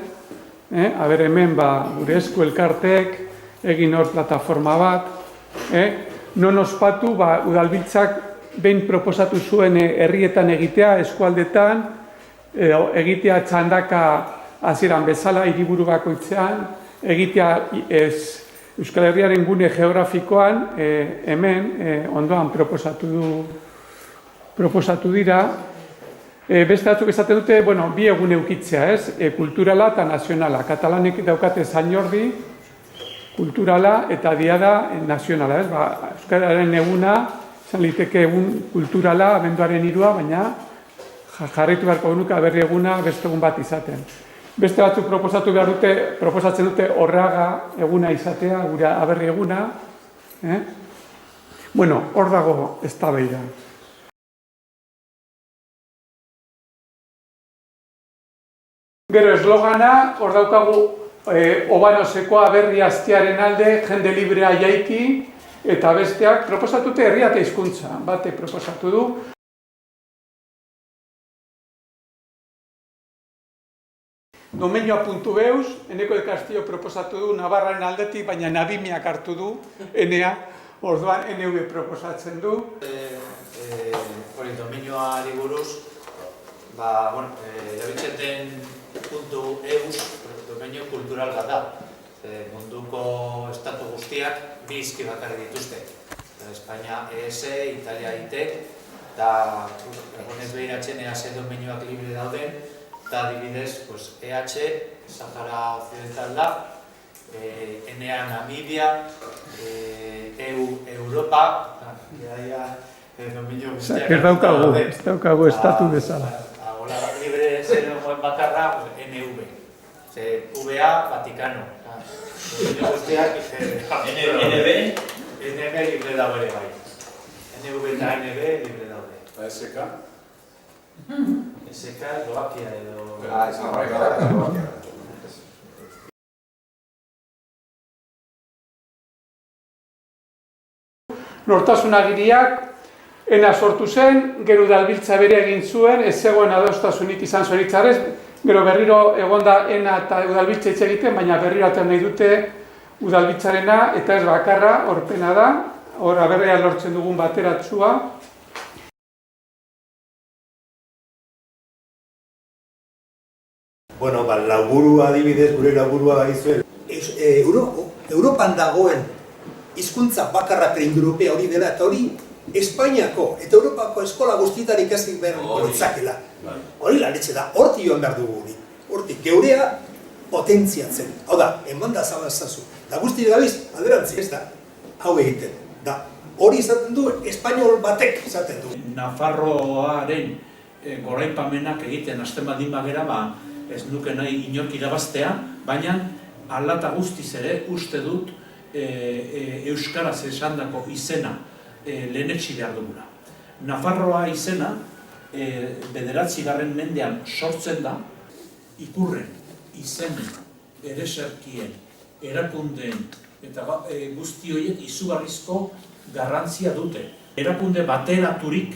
Speaker 1: aber hemen gure esku elkartek, egin hor plataforma bat, non ospatu udalbiltzak behin proposatu zuen herrietan egitea, eskualdetan, egitea txandaka hasieran bezala, hiriburu bakoitzean, egitea Euskal Herriaren gune geografikoan, hemen, ondoan proposatu dira. Beste batzuk esaten dute, bi egun eukitzea, kulturala eta nazionala. Katalanek daukate San Jordi, kulturala eta diada nazionala. Euskararen eguna, izan liteke egun kulturala, abenduaren 3a, baina jarraitu beharko genuke Aberri eguna beste egun bat izaten. Beste batzuk proposatzen dute Orraga eguna izatea, gure Aberri eguna. Hor dago eztabaida. Gero eslogana, hor daukagu Obanosekoa Aberri aztearen alde, jende librea jaiki, eta besteak proposatute herria eta hizkuntza, bate proposatu du. Domenioa.beus, Eneko del Castillo proposatu du Navarraren aldetik, baina Nabimiak hartu du, Enea, orduan NV proposatzen du.
Speaker 7: Domenioari buruz, erabiltzen .eus domenio kultural bat da. Munduko estatu guztiak bi hizki bakarrik dituzte. Espainia ES, Italia IT, eta egonez behiratzen EAC domenioak libre dauden, eta adibidez EH, Sahara Occidental da, NA Namibia, EU Europa, domenio guztiak.
Speaker 1: Ez daukagu estatu bezala.
Speaker 7: Hola, libre zer egoen bakarra, NV. VA, Vaticano. Domenio guztiak, NB? NB libre dago ere bai. NV eta NB libre daude.
Speaker 5: SK?
Speaker 7: SK, Eslovakia edo...
Speaker 5: Eslovakia.
Speaker 1: Nortasunagiriak ena sortu zen, gero udalbiltza bere egin zuen, ez zegoen adostasunik izan zoritzarrez, gero berriro egonda ena eta udalbiltza hitz egiten, baina berriro aten nahi dute udalbiltzarena, eta ez bakarra, horpena da, hor Aberria lortzen dugun bateratzua.
Speaker 4: Laburua adibidez, gure laburua izuen. Europan dagoen hizkuntza bakarra preindeuropea hori dela, eta hori Espainiako eta Europako eskola guztietan ikasi behar ditzakela. Hori lanetxe da, hortik joan behar dugu hori. Hortik, geurea potentziatzen. Hau da, eman da zabazazu. Da guzti gabiz, alderantzi ez da, hau egiten. Da, hori izaten du, espainol batek izaten du.
Speaker 8: Nafarroaren goraipamenak egiten hasten badin bagera, ez nuke nahi inork irabaztea, baina hala eta guztiz ere uste dut euskaraz esandako izena lehenetsi behar dugula. Nafarroa izena 9. mendean sortzen da, ikurren, izenen, ereserkien, erakundeen eta guzti horiek izugarrizko garrantzia dute. Erakunde bateraturik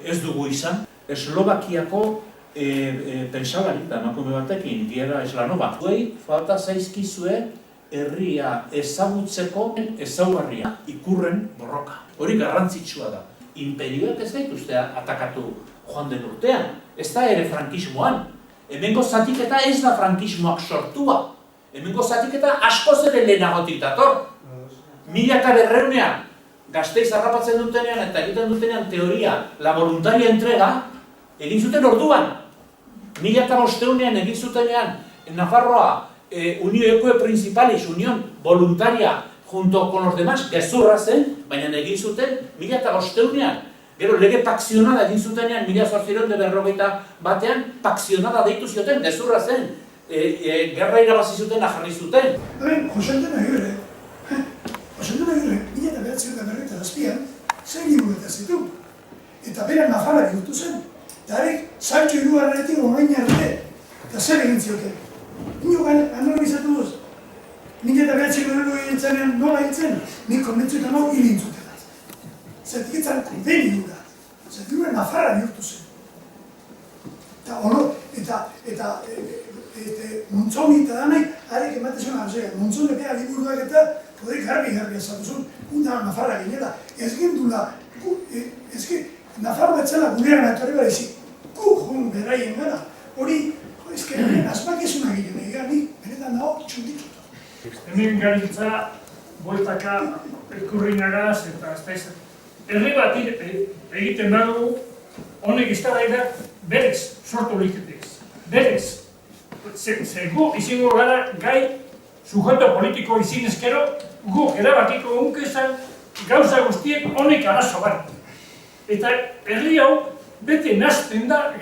Speaker 8: ez dugu izan, Eslovakiako pensalari eta emakume batekin, Diera Eslanova. Zuei falta zaizkizue herria ezagutzeko ezaugarria, ikurren borroka. Hori garrantzitsua da. Imperioak ez gaituzte atakatu joan den urtean, ez da ere frankismoan. Hemengo zatiketa ez da frankismoak sortua. Hemengo zatiketa askoz ere lehenagotik dator. 1900ean, Gasteiz harrapatzen dutenean eta egiten dutenean teoria, la voluntaria entrega, egin zuten orduan. 1500ean egin zutenean, Nafarroa, Unión Eque Principalis, Unión Voluntaria, junto con los demás, gezurra zen, baina egin zuten 1500ean. Gero lege pakzionada egin zutenean, 1851 pakzionada deitu zioten, gezurra zen. Gerra irabazi zuten, jarri zuten.
Speaker 9: Jose Antonio Agirre, mila eta behatzion da berreta azpian, zen liburu eta zitu. Eta bera Nafarra bihurtu zen. Eta harek, Sancho hirugarrenetik orain arte. Eta zer egin zioten. Ino analizatu duz. Mila eta behatzion egin zenean nola egin zen, nik konbentzuetan hau hil egin zuten. Zertik etzan kondeni dura. Zertik gure Nafarra bihurtu zen. Eta oro, eta Montzoni eta danai, harek ematezuna hazea. Montzoni bera liburuak eta podek garbi azaluzun, unda Nafarra ginela. Ez gendula, Nafarra batzela gurean etorri bara izi, jun beraien gara. Hori, asmakizuna ginen egan, nik benetan dago txunditut.
Speaker 18: Hemen garitza, bueltaka, ikurrinagaz eta ez da izan. Herri bat egiten badugu, honek eztabaidak berez sortu liketez. Berez. Gu izingo gara gai sujeto politiko izin ezkero, guk erabakiko gunkezan gauza guztiek honek arazo bat. Eta herri hau bete nazten da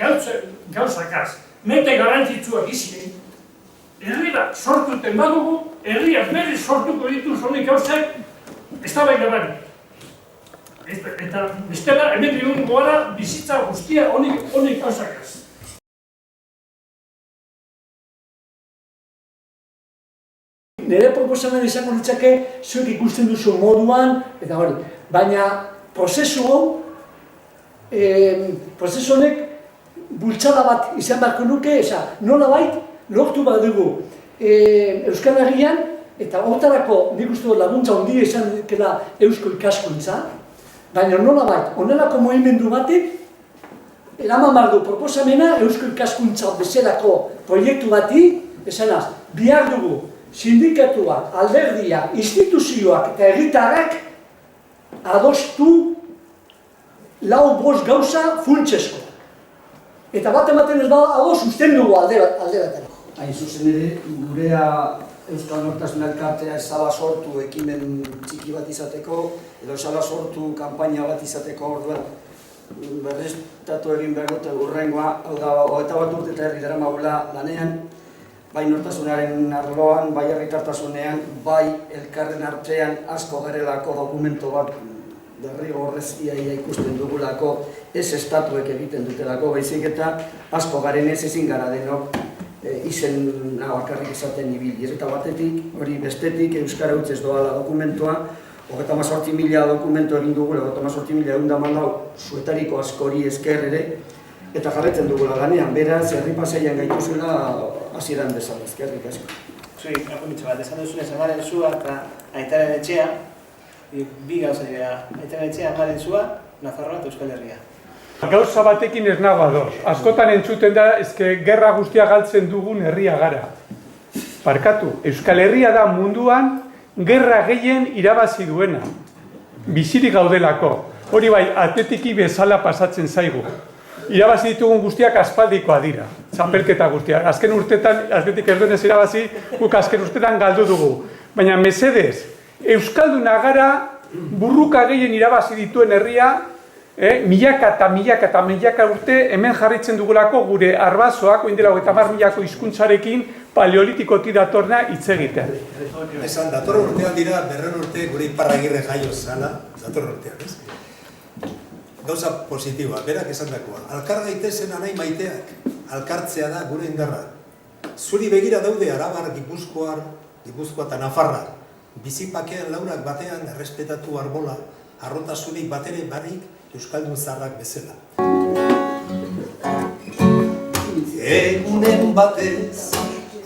Speaker 18: gauzakaz. Mente garantzitsuak izien. Herri bat sortuten badugu, herriak berez sortuko dituz honek gauzak eztabaida bari. Eta bestela, hemen digun goara bizitza guztia honek gauzakaz.
Speaker 3: Nire proposamen izango litzake zuek ikusten duzu moduan, eta hori. Baina prozesu honek bultzada bat izan beharko nuke, nolabait lortu badugu Euskal Herrian, eta hortarako nik uste dut laguntza handia izan dela eusko ikaskuntza, baina nolabait, onelako mugimendu batek, eraman behar du proposamena eusko ikaskuntza bezalako proiektu bati, esanaz, bihar dugu sindikatuak, alderdiak, instituzioak eta herritarrak adostu lau bost gauza funtsezko. Eta bat ematen ez da ados usten dugu alde batera.
Speaker 13: Hain zuzen ere, gurea Euskal Nortasun Elkartea esala sortu ekimen txiki bat izateko, edo esala sortu kanpaina bat izateko orduan. Berreztatu egin behar dute urrengoa, hau da, 21 urte eta herri dara magula lanean, bai nortasunaren arloan, bai herritartasunean, bai elkarren artean asko garelako dokumento bat derrigorrez iaia ikusten dugulako, ez estatuek egiten dutelako, baizik eta asko garen ez ezin gara denok izen bakarrik esaten ibili. Eta batetik, hori bestetik, euskara hutsez doala dokumentua, 38.000 dokumentu egin dugula, 38.114 zuetariko askori esker ere, eta jarretzen dugula ganean, beraz, herri pasaian gaituzela hasieran bezala, eskerrik asko.
Speaker 2: Zui, apuntitxo bat, esan duzunez, amaren zua eta aitaren etxea, bi gauza dira, aitaren etxea, amaren zua, Nafarroa eta Euskal Herria.
Speaker 1: Gauza batekin ez nago ados. Askotan entzuten da, gerra guztia galtzen dugun herria gara. Barkatu, Euskal Herria da munduan gerra gehien irabazi duena. Bizirik gaudelako. Hori bai, atletiki bezala pasatzen zaigu. Irabazi ditugun guztiak aspaldikoa dira. Txapelketa guztiak. Azken urtetan, atletik ez duenez irabazi, guk azken urtetan galdu dugu. Baina mesedez, Euskalduna gara burruka gehien irabazi dituen herria, milaka eta milaka eta milaka urte hemen jarritzen dugulako gure arbasoak, oindela 30.000 hizkuntzarekin paleolitikotik datorna hitz egiten.
Speaker 4: Esan, datorren urtean dira, 200 urte gure Iparragirre jaio zala, datorren urtean, ez? Gauza positiboa, berak esan dakoa. Alkar gaitezen anai maiteak, alkartzea da gure indarra. Zuri begira daude Arabar, Gipuzkoa eta Nafarra. Bizipakean laurak batean errespetatu arbola, arrotasunik batere barik Euskaldun zaharrak bezala. Egunen batez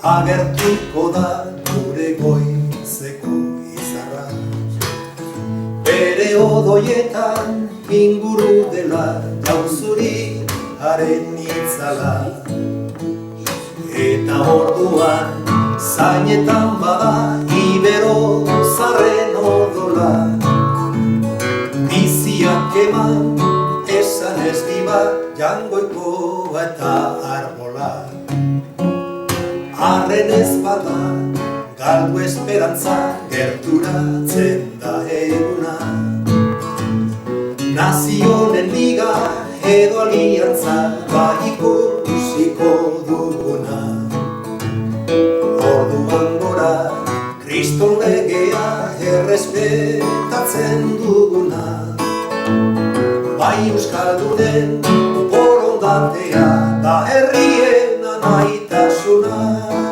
Speaker 4: agertuko da gure goizeko izarra. Bere odoietan inguru dela jauzuri haren itzala. Eta orduan zainetan bada ibero zarren odola. Biziak eman esan ez diba jangoikoa eta arbola. Arren ez bada galdu esperantza gerturatzen da eguna. Nazionen liga edo aliantza ikusiko duguna. Orduan gora, Kriston legea errespetatzen duguna. Bai euskaldunen borondatea da herrien anaitasuna.